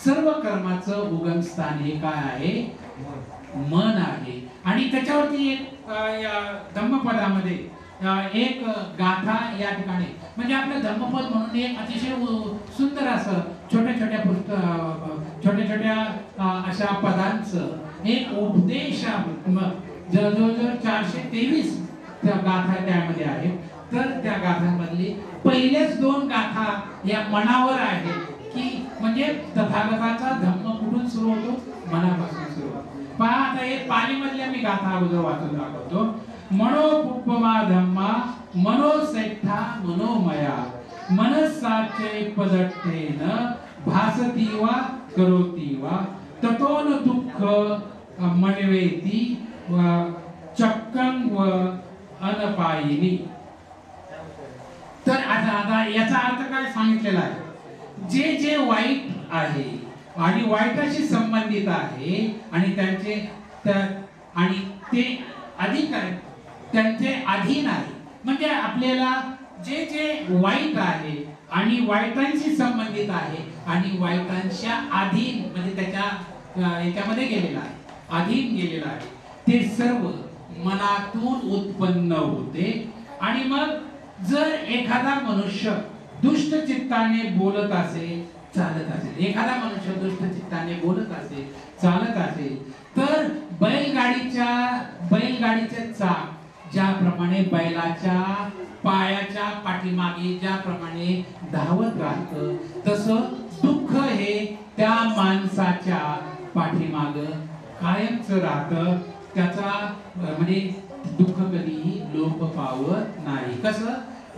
सर्व कर्माचं उगम स्थान हे काय आहे? मन आहे. आणि त्याच्यावरती एक या धम्मपदामध्ये एक गाथा या ठिकाणी, म्हणजे आपलं धम्मपद म्हणून एक अतिशय सुंदर असं छोट्या अशा पदांचं एक उपदेश जवळजवळ 423 त्या गाथा त्यामध्ये आहेत. तर त्या गाथांमधली पहिलेच 2 गाथा या मनावर आहेत की म्हणजे तथागताचा धम्म कुठून सुरू होतो? मनापासून सुरू होतो. पहा, आता हे पालीमधल्या मी गाथा अगोदर वाचून दाखवतो. मनोपुपमा धम्मा मनोसेठा मनोमया मनसाचे पदट्टेन भासती वा करोती वा ततोन दुःख मनवेती चक्कं व अनपायिनी. तर आता याचा अर्थ काय सांगितलेला आहे? जे वाईट आहे आणि वाईटाशी संबंधित आहे आणि ते अधिक आहे, त्यांचे अधीन आहे. म्हणजे आपल्याला जे वाईट आहे आणि वाईटांशी संबंधित आहे आणि वाईटांच्या अधीन म्हणजे त्याच्या याच्यामध्ये गेलेला आहे, अधीन गेलेला आहे, ते सर्व मनातून उत्पन्न होते. आणि मग जर एखादा मनुष्य दुष्ट चित्ताने बोलत असेल, चालत असेल, एखादा मनुष्य दुष्ट चित्ताने बोलत असेल, चालत असेल, तर बैलगाडीचे चाक ज्याप्रमाणे बैलाच्या पायाच्या पाठीमागे ज्याप्रमाणे धावत राहतं, तसं दुःख हे त्या माणसाच्या पाठीमाग कायमच राहतं. त्याचा म्हणजे दुःख कधीही लोप पावत नाही. कसं?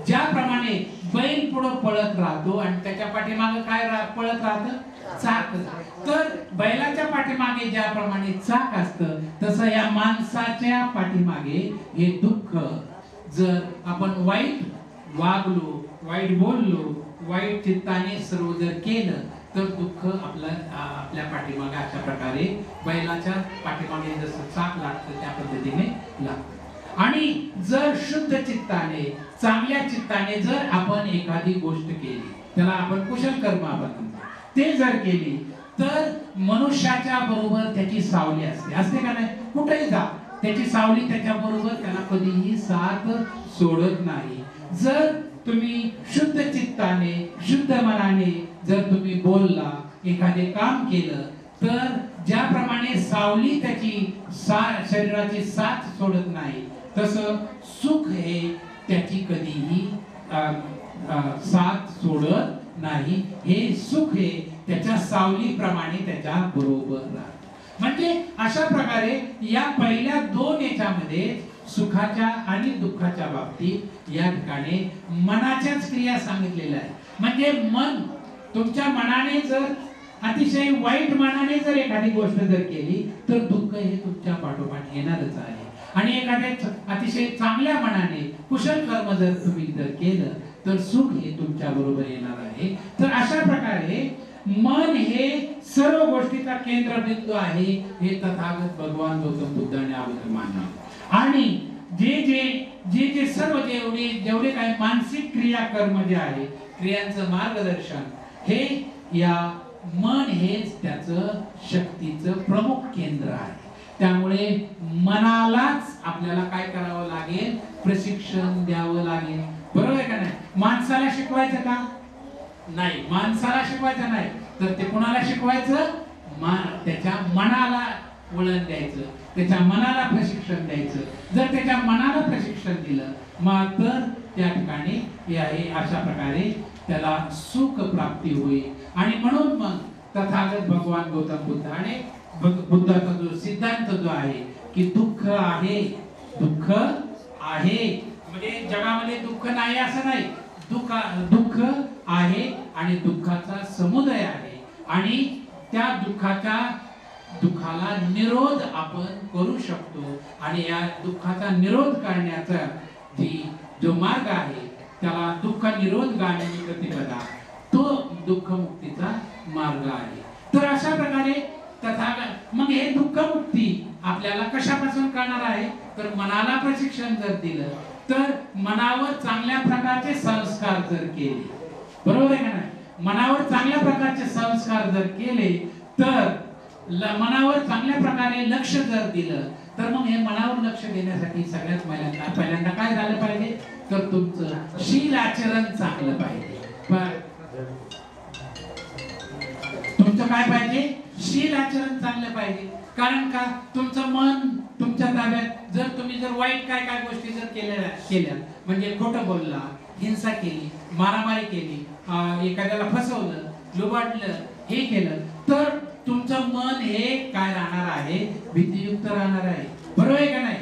ज्याप्रमाणे बैल पुढे पळत राहतो आणि त्याच्या पाठीमागे काय पळत राहतं? चाक. तर बैलाच्या पाठीमागे ज्याप्रमाणे चाक असतं, तसं या माणसाच्या पाठीमागे हे दुःख. जर आपण वाईट वागलो, वाईट बोललो, वाईट चित्ताने सर्व जर केलं, तर दुःख आपल्या पाठीमागे अशा प्रकारे बैलाच्या पाठीमागे जसं चाक लागतं त्या पद्धतीने लागतं. आणि जर शुद्ध चित्ताने, चांगल्या चित्ताने जर आपण एखादी गोष्ट केली, त्याला आपण कुशल कर्म आपण म्हणतो, ते जर केली तर मनुष्याच्या बरोबर त्याची सावली असते का नाही? कुठेही जा, त्याची सावली त्याच्या बरोबर त्याला कधीही साथ सोडत नाही. जर तुम्ही शुद्ध चित्ताने, शुद्ध मनाने जर तुम्ही बोलला, एखादे काम केलं, तर ज्याप्रमाणे सावली त्याची शरीराची साथ सोडत नाही, तसं सुख हे त्याची कधीही साथ सोडत नाही. हे सुख हे त्याच्या सावलीप्रमाणे त्याच्या बरोबर राहतं. म्हणजे अशा प्रकारे या पहिल्या 2 याच्यामध्ये सुखाच्या आणि दुःखाच्या बाबतीत या ठिकाणी मनाच्याच क्रिया सांगितलेल्या आहेत. म्हणजे मन तुमच्या मनाने जर अतिशय वाईट मनाने जर एखादी गोष्ट जर केली तर दुःख हे तुमच्या पाठोपाठ येणारच आहे. आणि एखाद्या अतिशय चांगल्या मनाने कुशल कर्म जर तुम्ही जर केलं तर सुख हे तुमच्या बरोबर येणार आहे. तर अशा प्रकारे मन हे सर्व गोष्टीचा केंद्रबिंदू आहे हे तथागत भगवान गौतम बुद्धाने अगोदर मानले. आणि जे सर्व जेवढे काही मानसिक क्रिया कर्म जे आहे क्रियांचं मार्गदर्शन हे या मन हेच त्याचं शक्तीचं प्रमुख केंद्र आहे. त्यामुळे मनालाच आपल्याला काय करावं लागेल, प्रशिक्षण द्यावं लागेल. बरोबर आहे का नाही? माणसाला शिकवायचं का नाही? माणसाला शिकवायचं नाही तर ते कोणाला शिकवायचं? त्याच्या मनाला वळण द्यायचं, त्याच्या मनाला प्रशिक्षण द्यायचं. जर त्याच्या मनाला प्रशिक्षण दिलं मग तर त्या ठिकाणी अशा प्रकारे त्याला सुख प्राप्ती होईल. आणि म्हणून मग तथागत भगवान गौतम बुद्धाने बुद्धाचा जो सिद्धांत जो आहे की दुःख आहे, दुःख आहे म्हणजे जगामध्ये दुःख नाही असं नाही. दुःख आहे आणि दुःखाचा समुदय आहे आणि त्या दुःखाला निरोध आपण करू शकतो. आणि या दुःखाचा निरोध करण्याचा जो मार्ग आहे त्याला दुःख निरोध गामिनी प्रतिपदा, तो दुःख मुक्तीचा मार्ग आहे. तर अशा प्रकारे मग हे दुःख मुक्ती आपल्याला कशापासून करणार आहे तर मनाला प्रशिक्षण जर दिलं तर मनावर चांगल्या प्रकारचे संस्कार जर केले, बरोबर आहे का नाही? मनावर चांगल्या प्रकारचे संस्कार जर केले तर मनावर चांगल्या प्रकारे लक्ष जर दिलं तर मग हे मनावर लक्ष देण्यासाठी सगळ्यात पहिल्यांदा काय झालं पाहिजे तर तुमचं शील आचरण चांगलं पाहिजे. तुमचं काय पाहिजे? शील आचरण चांगलं पाहिजे. कारण का तुमचं मन तुमच्या ताब्यात जर तुम्ही जर वाईट काय गोष्टी जर केल्या म्हणजे खोटं बोलला, हिंसा केली, मारामारी केली, एखाद्याला फसवलं, लुबाडलं, हे केलं तर तुमचं मन हे काय राहणार आहे? भीतीयुक्त राहणार आहे. बरोबर आहे का नाही?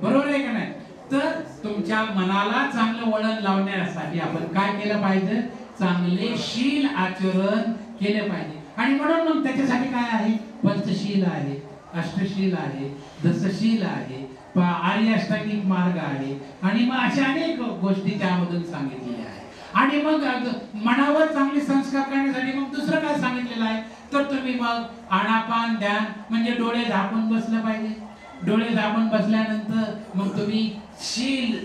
बरोबर आहे का नाही? तर तुमच्या मनाला चांगलं वळण लावण्यासाठी आपण काय केलं पाहिजे? चांगले शील आचरण केले पाहिजे. आणि म्हणून मग त्याच्यासाठी काय आहे? पंचशील आहे, अष्टशील आहे, दशशील आहे, आर्य अष्टांगिक मार्ग आहे आणि मग अशा अनेक गोष्टी त्यामधून सांगितलेल्या आहे. आणि मग मनावर चांगले संस्कार करण्यासाठी मग दुसरं काय सांगितलेलं आहे तर तुम्ही मग आनापान ध्यान म्हणजे डोळे झाकून बसलं पाहिजे. डोळे झाकून बसल्यानंतर मग तुम्ही शील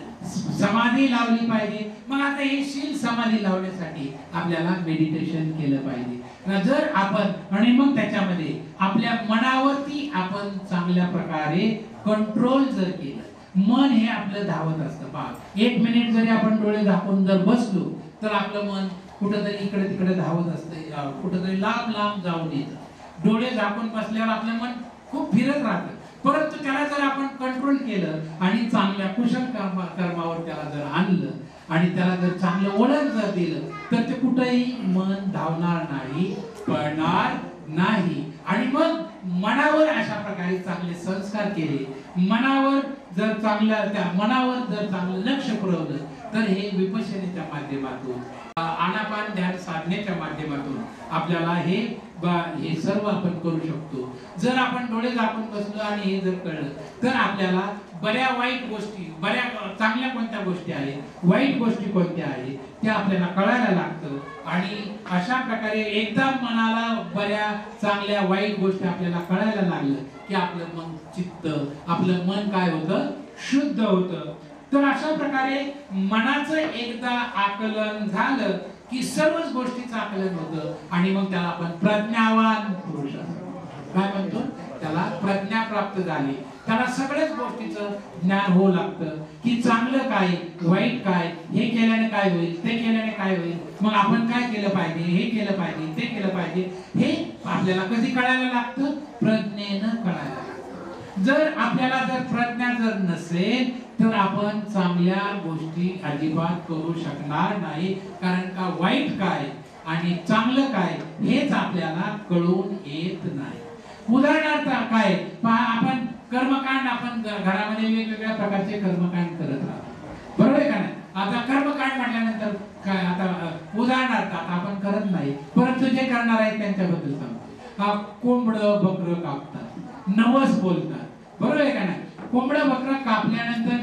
समाधी लावली पाहिजे. मग आता हे शील समाधी लावण्यासाठी आपल्याला मेडिटेशन केलं पाहिजे. जर आपण आणि मग त्याच्यामध्ये आपल्या मनावरती आपण चांगल्या प्रकारे कंट्रोल जर केलं, मन हे आपलं धावत असतं. पहा, 1 मिनिट जरी आपण डोळे झाकून जर बसलो तर आपलं मन कुठेतरी इकडे तिकडे धावत असतं, कुठेतरी लांब लांब जाऊन येतं. डोळे झाकून बसल्यावर आपलं मन खूप फिरत राहतं. परंतु त्याला जर आपण कंट्रोल केलं आणि चांगल्या कुशल कर्मावर त्याला जर आणलं आणि त्याला जर चांगलं वळण जर दिलं तर ते कुठेही मन धावणार नाही, पळणार नाही. आणि मग मनावर अशा प्रकारे चांगले संस्कार केले, मनावर जर चांगलं लक्ष पुरवलं तर हे विपश्यनेच्या माध्यमातून, आनापान ध्यान साधनेच्या माध्यमातून आपल्याला हे सर्व आपण करू शकतो. जर आपण डोळे झाकून बसलो आणि हे जर कळलं तर आपल्याला बऱ्या वाईट गोष्टी, बऱ्या चांगल्या कोणत्या गोष्टी आहेत, वाईट गोष्टी कोणत्या आहेत त्या आपल्याला कळायला लागतं. आणि अशा प्रकारे एकदा मनाला बऱ्या चांगल्या वाईट गोष्टी आपल्याला कळायला लागलं की आपलं मन चित्त, आपलं मन काय होतं? शुद्ध होतं. तर अशा प्रकारे मनाचं एकदा आकलन झालं की सर्वच गोष्टीचं आकलन होतं आणि मग त्याला आपण प्रज्ञावान पुरुष काय म्हणतो? त्याला प्रज्ञा प्राप्त झाली. त्याला सगळ्याच गोष्टीचं ज्ञान होऊ लागतं की चांगलं काय, वाईट काय, हे केल्याने काय होईल, ते केल्याने काय होईल, मग आपण काय केलं पाहिजे, हे केलं पाहिजे, ते केलं पाहिजे. हे आपल्याला कधी कळायला लागतं? प्रज्ञेनं कळायला लागतं. जर आपल्याला जर प्रज्ञा जर नसेल तर आपण चांगल्या गोष्टी अजिबात करू शकणार नाही. कारण का वाईट काय आणि चांगलं काय हेच आपल्याला कळून येत नाही. उदाहरणार्थ काय, आपण कर्मकांड, आपण घरामध्ये वेगवेगळ्या प्रकारचे कर्मकांड करत राहतो, बरोबर आहे का नाही? आता कर्मकांड म्हटल्यानंतर काय, आता उदाहरणार्थ आता आपण करत नाही, परंतु जे करणार आहेत त्यांच्याबद्दल सांगतो. कोंबडं बकरं कापतात, नवस बोलतात, बरोबर आहे का नाही? कोंबडं बकरं कापल्यानंतर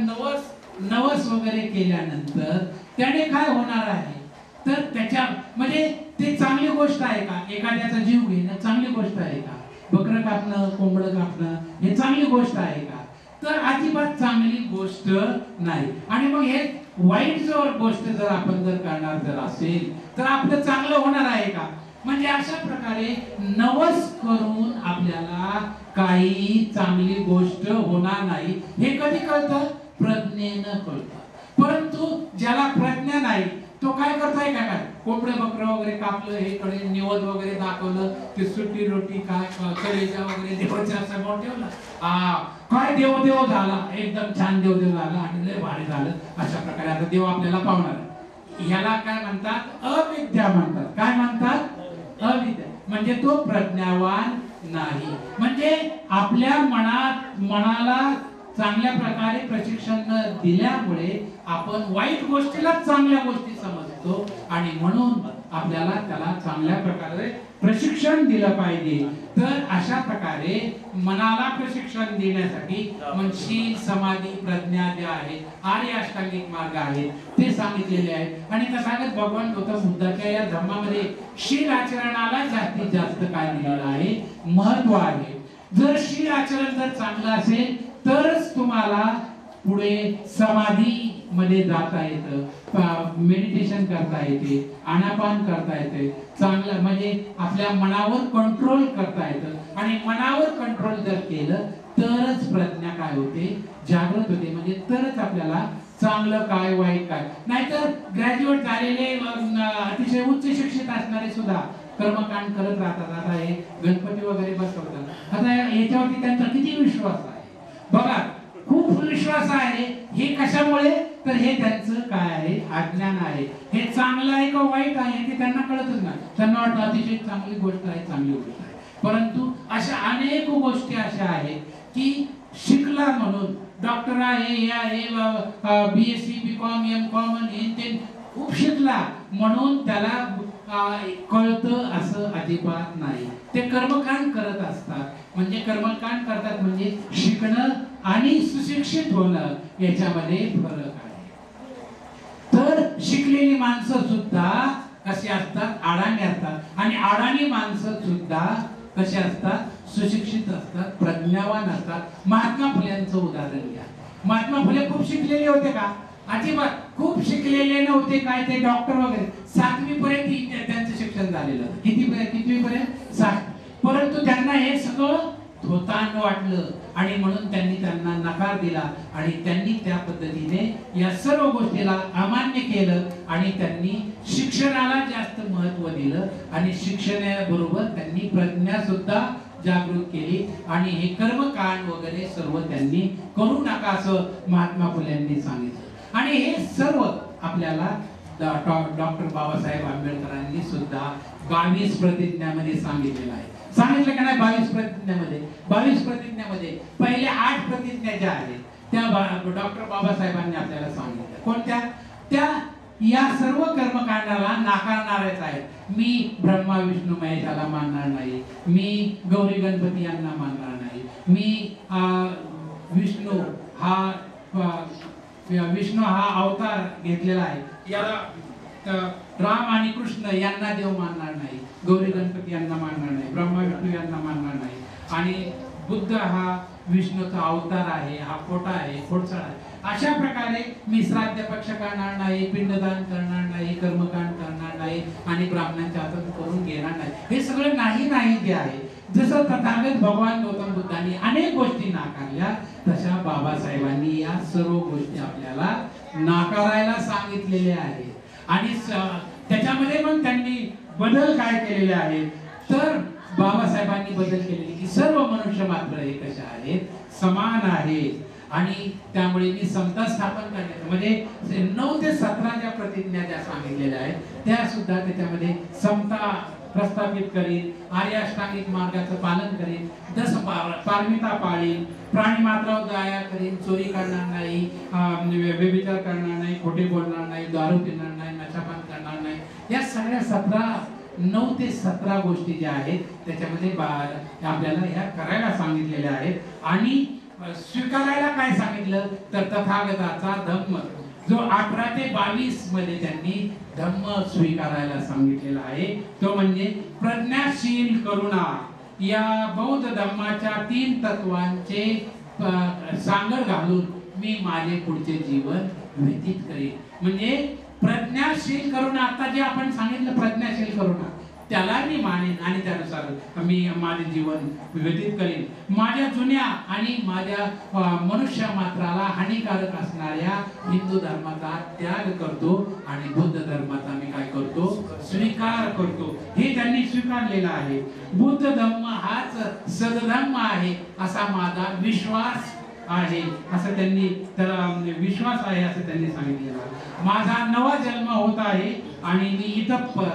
नवस वगैरे केल्यानंतर त्याने काय होणार आहे, तर त्याच्या म्हणजे ते चांगली गोष्ट आहे का? एखाद्याचा जीव घेणं चांगली गोष्ट आहे का? बकरं कापणं, कोंबडं कापणं हे चांगली गोष्ट आहे का? तर अजिबात चांगली गोष्ट नाही. आणि मग हे वाईट जर गोष्ट जर आपण जर करणार जर असेल तर आपलं चांगलं होणार आहे का? म्हणजे अशा प्रकारे नवस करून आपल्याला काही चांगली गोष्ट होणार नाही. हे कधी कळतं? प्रज्ञेनं कळतं. परंतु ज्याला प्रज्ञा नाही तो काय करतोय का? काय कोंबडे बकरं वगैरे कापलं, हे कडे निवद वगैरे दाखवलं, ते सुट्टी रोटी काय कलेजा वगैरे देवाच्या समोर ठेवला, काय देवदेव झाला, एकदम छान देवदेव झाला आणि लय भारी झालं. अशा प्रकारे आता देव आपल्याला पावणार. याला काय म्हणतात? अविद्या म्हणतात. काय म्हणतात? अविद्या. म्हणजे तो प्रज्ञावान नाही. म्हणजे आपल्या मनाला चांगल्या प्रकारे प्रशिक्षण दिल्यामुळे आपण वाईट गोष्टीला चांगल्या गोष्टी समजतो आणि म्हणून आपल्याला त्याला चांगल्या प्रकारे प्रशिक्षण दिलं पाहिजे. तर अशा प्रकारे मनाला प्रशिक्षण देण्यासाठी शील, समाधी, प्रज्ञा जे आहे, आर्य अष्टांगिक मार्ग आहे ते सांगितलेले आहेत. आणि तथागत भगवान गौतम बुद्धाच्या या धर्मामध्ये शील आचरणाला जास्तीत जास्त काय दिलेलं आहे? महत्व आहे. जर शील आचरण जर चांगलं असेल तरच तुम्हाला पुढे समाधी मध्ये जाता येतं, मेडिटेशन करता येते, आनापान करता येते, चांगलं म्हणजे आपल्या मनावर कंट्रोल करता येतं. आणि मनावर कंट्रोल जर केलं तरच प्रज्ञा काय होते? जागृत होते. म्हणजे तरच आपल्याला चांगलं काय वाईट काय. नाहीतर ग्रॅज्युएट झालेले अतिशय उच्च शिक्षित असणारे सुद्धा कर्मकांड करत राहतात. आता हे गणपती वगैरे बसवतात, आता याच्यावरती त्यांचा किती विश्वास आहे बघा, खूप विश्वास आहे. हे कशामुळे? तर हे त्यांचं काय आहे? अज्ञान आहे. हे चांगलं आहे का वाईट आहे ते त्यांना कळतच नाही. त्यांना वाटतं अतिशय चांगली गोष्ट आहे, चांगली गोष्ट आहे. परंतु अशा अनेक गोष्टी अशा आहेत की शिकला म्हणून डॉक्टर आहे, BSc, BCom, MCom हे खूप शिकला म्हणून त्याला कळतं असं अजिबात नाही. ते कर्मकांड करत असतात. म्हणजे कर्मकांड करतात म्हणजे शिकणं आणि सुशिक्षित होणं याच्यामध्ये फरक आहे. तर शिकलेली माणसं सुद्धा कशी असतात? अडाणी असतात. आणि अडाणी माणसं सुद्धा कशी असतात? सुशिक्षित असतात, प्रज्ञावान असतात. महात्मा फुल्यांचं उदाहरण घ्या. महात्मा फुले खूप शिकलेले होते का? अजिबात. खूप शिकलेले नव्हते. काय ते डॉक्टर वगैरे 7वी पर्यंत त्यांचं शिक्षण झालेलं. कितवी पर्यंत? 7. परंतु त्यांना हे सगळं धोतान वाटलं आणि म्हणून त्यांना नकार दिला आणि त्यांनी त्या पद्धतीने या सर्व गोष्टीला अमान्य केलं आणि त्यांनी शिक्षणाला जास्त महत्व दिलं आणि शिक्षणाबरोबर त्यांनी प्रज्ञा सुद्धा जागृत केली आणि हे कर्मकांड वगैरे सर्व त्यांनी करू नका असं महात्मा फुल्यांनी सांगितलं. आणि हे सर्व आपल्याला डॉक्टर बाबासाहेब आंबेडकरांनी सुद्धा 22 प्रतिज्ञामध्ये सांगितलेलं आहे. सांगितलं का नाही? 22 प्रतिज्ञामध्ये पहिले 8 प्रतिज्ञा ज्या आहेत त्या डॉक्टर बाबासाहेबांनी आपल्याला सांगितल्या. कोणत्या? त्या या सर्व कर्मकांडाला नाकारणारच आहेत. मी ब्रह्मा विष्णू महेशाला मानणार नाही, मी गौरी गणपती यांना मानणार नाही, मी विष्णू हा अवतार घेतलेला आहे, याला राम आणि कृष्ण यांना देव मानणार नाही, गौरी गणपती यांना मानणार नाही, ब्रह्मा विष्णू यांना मानणार नाही, आणि बुद्ध हा विष्णूचा अवतार आहे, हा खोटा आहे, खोडसाळ आहे. अशा प्रकारे मी श्राद्ध पक्ष करणार नाही, पिंडदान करणार नाही, कर्मकांड करणार नाही आणि ब्राह्मणांच्या हातून करून घेणार नाही. हे सगळं नाही जे आहे, जसं तथागत भगवान गौतम बुद्धांनी अनेक गोष्टी नाकारल्या तशा बाबासाहेबांनी या सर्व गोष्टी आपल्याला नाकारायला सांगितलेल्या आहेत. आणि त्याच्यामध्ये मग त्यांनी बदल काय केलेले आहेत? तर बाबासाहेबांनी बदल केलेले की सर्व मनुष्य मात्र हे कसे आहेत? समान आहेत. आणि त्यामुळे मी समता स्थापन करण्याचं म्हणजे 9 ते 17 ज्या प्रतिज्ञा ज्या सांगितलेल्या आहेत त्या सुद्धा त्याच्यामध्ये समता प्रस्थापित करीन, आर्य अष्टांगिक मार्गाचं पालन करीन, 10 पारमिता पाळीन, प्राणी मात्रावर दया करीन, चोरी करणार नाही, व्यभिचार करणार नाही, खोटे बोलणार नाही, दारू पिणार नाही, नशापान करणार नाही, या सगळ्या 9 ते 17 गोष्टी ज्या आहेत त्याच्यामध्ये आपल्याला ह्या करायला सांगितलेल्या आहेत. आणि स्वीकारायला काय सांगितलं तर तथागताचा धम्म, जो 18 ते 22 मध्ये त्यांनी धम्म स्वीकारायला सांगितलेला आहे, तो म्हणजे प्रज्ञाशील करुणा. या बौद्ध धम्माच्या 3 तत्वांचे सांगड घालून मी माझे पुढचे जीवन व्यतीत करेन. म्हणजे प्रज्ञाशील करुणा, आता जे आपण सांगितलं प्रज्ञाशील करुणा, त्याला मी मानेन आणि त्यानुसार मी माझे जीवन व्यतीत करेन. माझ्या जुन्या आणि माझ्या मनुष्य मात्राला हानिकारक असणाऱ्या हिंदू धर्माचा त्याग करतो आणि बुद्ध धर्माचा मी काय करतो, स्वीकार करतो. हे त्यांनी स्वीकारलेलं आहे. बुद्ध धर्म हाच सदधर्म आहे असा माझा विश्वास आहे, असं त्यांनी त्याला विश्वास आहे असं त्यांनी सांगितलेलं आहे. माझा नवा जन्म होत आहे आणि मी इतपर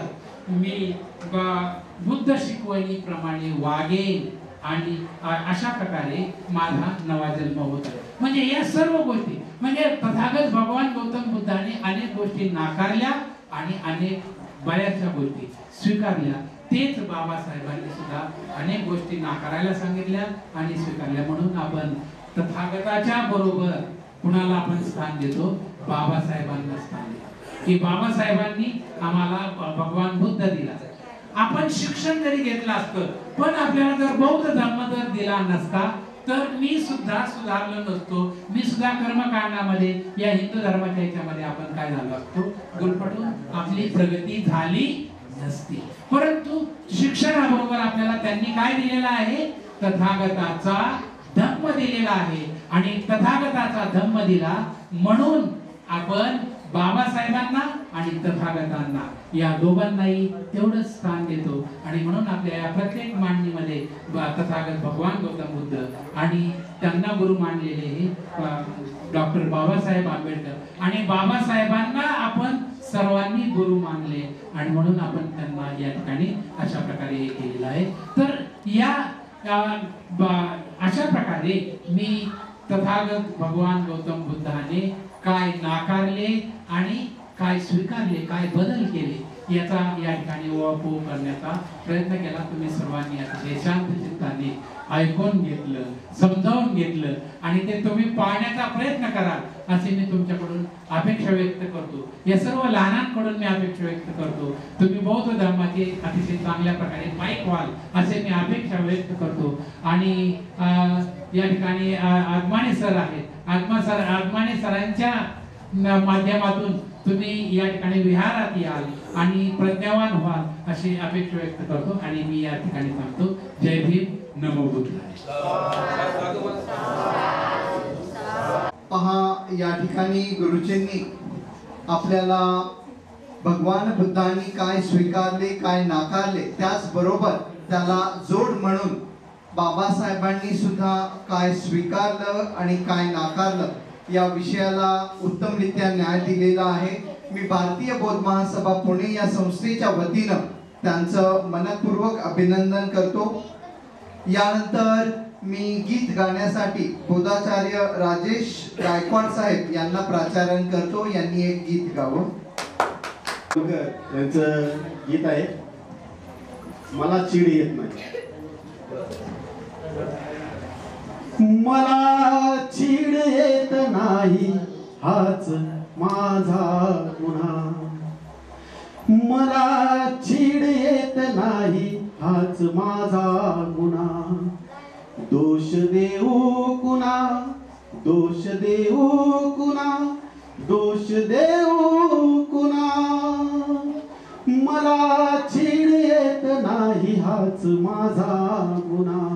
मी बुद्ध शिकवणीप्रमाणे वागेन आणि अशा प्रकारे माझा नवा जन्म होत आहे. म्हणजे या सर्व गोष्टी म्हणजे तथागत भगवान गौतम बुद्धाने अनेक गोष्टी नाकारल्या आणि अनेक बऱ्याचशा गोष्टी स्वीकारल्या. तेच बाबासाहेबांनी सुद्धा अनेक गोष्टी नाकारायला सांगितल्या आणि स्वीकारल्या. म्हणून आपण तथागताच्या बरोबर कुणाला आपण स्थान देतो, बाबासाहेबांना स्थान देतो. की बाबासाहेबांनी आम्हाला भगवान बुद्ध दिला. आपण शिक्षण जरी घेतलं असतं पण आपल्याला जर बौद्ध धर्म जर दिला नसता तर मी सुद्धा सुधारलो नसतो. मी सुद्धा कर्मकांडामध्ये या हिंदू धर्माच्या ह्याच्यामध्ये आपण काय झालो असतो, गुरफटून आपली प्रगती झाली नसती. परंतु शिक्षणाबरोबर आपल्याला त्यांनी काय दिलेलं आहे, तथागताचा धम्म दिलेला आहे. आणि तथागताचा धम्म दिला म्हणून आपण बाबासाहेबांना आणि तथागतांना या दोघांनाही तेवढंच स्थान देतो. आणि म्हणून आपल्या या प्रत्येक मांडणीमध्ये तथागत भगवान गौतम बुद्ध आणि त्यांना गुरु मानलेले हे डॉक्टर बाबासाहेब आंबेडकर आणि बाबासाहेबांना आपण सर्वांनी गुरु मानले आणि म्हणून आपण त्यांना या ठिकाणी अशा प्रकारे हे केलेलं आहे. तर या अशा प्रकारे मी तथागत भगवान गौतम बुद्धाने काय नाकारले आणि काय स्वीकारले, काय बदल केले याचा या ठिकाणी ओळख करण्याचा प्रयत्न केला. तुम्ही सर्वांनी अतिशय शांत चित्ताने ऐकून घेतलं, समजावून घेतलं आणि ते तुम्ही पाळण्याचा प्रयत्न कराल असे मी तुमच्याकडून अपेक्षा व्यक्त करतो. या सर्व लहानांकडून मी अपेक्षा व्यक्त करतो. तुम्ही बौद्ध धर्माचे अतिशय चांगल्या प्रकारे पाईक व्हाल असे मी अपेक्षा व्यक्त करतो. आणि या ठिकाणी आगमाने सर आहेत, आगमाने सरांच्या माध्यमातून तुम्ही या ठिकाणी विहारात याल आणि प्रज्ञावान व्हाल अशी अपेक्षा व्यक्त करतो आणि मी या ठिकाणी सांगतो. जय भीम, नमो बुद्धाय. पहा, या ठिकाणी गुरुजींनी आपल्याला भगवान बुद्धांनी काय स्वीकारले, काय नाकारले, त्याचबरोबर त्याला जोड म्हणून बाबासाहेबांनी सुद्धा काय स्वीकारलं आणि काय नाकारलं या विषयाला उत्तमरित्या न्याय दिलेला आहे. मी भारतीय बौद्ध महासभा पुणे या संस्थेच्या वतीनं त्यांचं मनपूर्वक अभिनंदन करतो. यानंतर मी गीत गाण्यासाठी बोधाचार्य राजेश गायकवाड साहेब यांना प्राचारण करतो. यांनी एक गीत गावं. यांचं गीत आहे, मला चीड येत नाही. मला चीड येत नाही हाच माझा गुन्हा, मला चीड येत नाही हाच माझा गुन्हा. दोष देऊ कुणा, दोष देऊ कुणा, दोष देऊ कुणा. मला चीड येत नाही हाच माझा गुन्हा,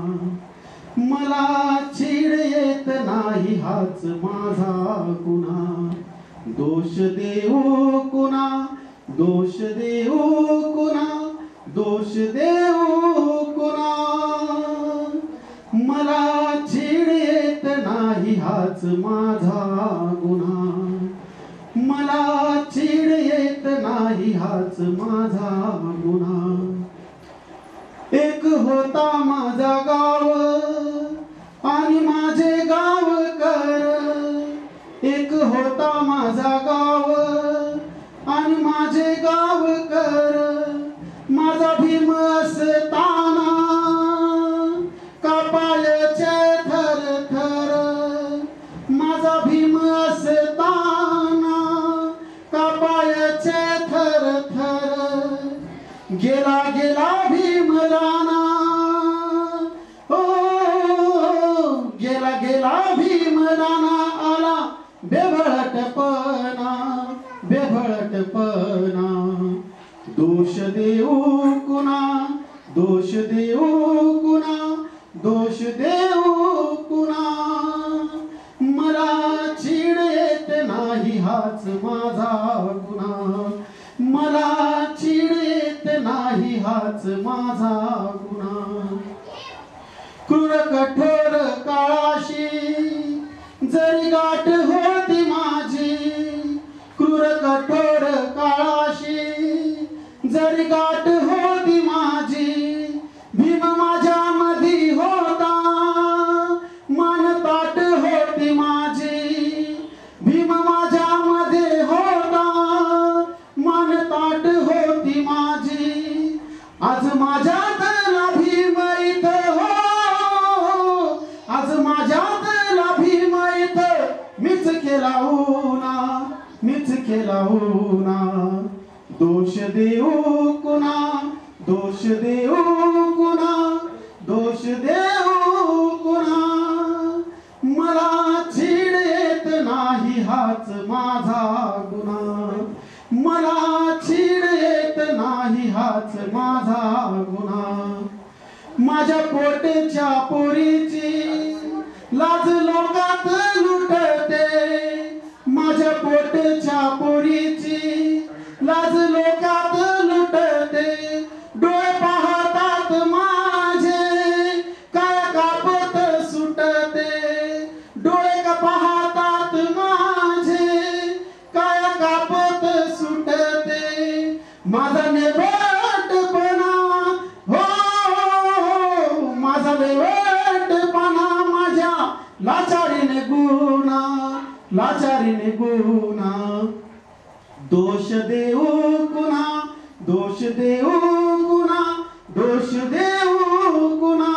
मला चीड येत नाही हाच माझा गुन्हा. दोष देऊ कुणा, दोष देऊ कुणा, दोष देऊ कुणा. मला चीड येत नाही हाच माझा गुन्हा, मला चीड येत नाही हाच माझा गुन्हा. एक होता माझा गाव आणि माझे गावकर, एक होता माझा गाव आणि माझे माझे गावकर माझा भीम असताना कापायचे थर थर माझा भीम असताना कापायचे थर थर गेला गेला भीम राणा ओ गेला गेला भीम राणा आला बेभळटपणा बेभळटपणा दोष देऊ कुणा दोष देऊ कुणा दोष देऊ कुणा मला चीड येत नाही हाच माझा गुन्हा मला चीड येत नाही हाच माझा गुन्हा क्रूर कठोर काळाशी जरी गाठ होती माझी क्रूर कठोर काळाशी जरी गाठ होती माझी भीम माझ्या मधी होता मान ताट होती माझी भीम माझ्या मध्ये होता मान ताट होती माझी आज माझ्यातला भीम इथं हो आज माझ्यातला भीम इथं मीच केला उना दोष देऊ कुणा दोष देऊ कुणा दोष देऊ कुणा मला चीड येत नाही हाच माझा गुन्हा मला चीड येत नाही हाच माझा गुन्हा माझ्या पोटेच्या पोरीची लाज लोकात लुटते माझ्या पोटेच्या पोरीची लाज लोकात लुटते डोळे पाहतात माझे काय कापत सुटते डोळे का पाहतात माझे काय कापत सुटते माझा नेवटपणा हो माझा नेवटपणा माझ्या लाचारीने गुणा दोष देऊ कुणा दोष देऊ कुणा दोष देऊ कुणा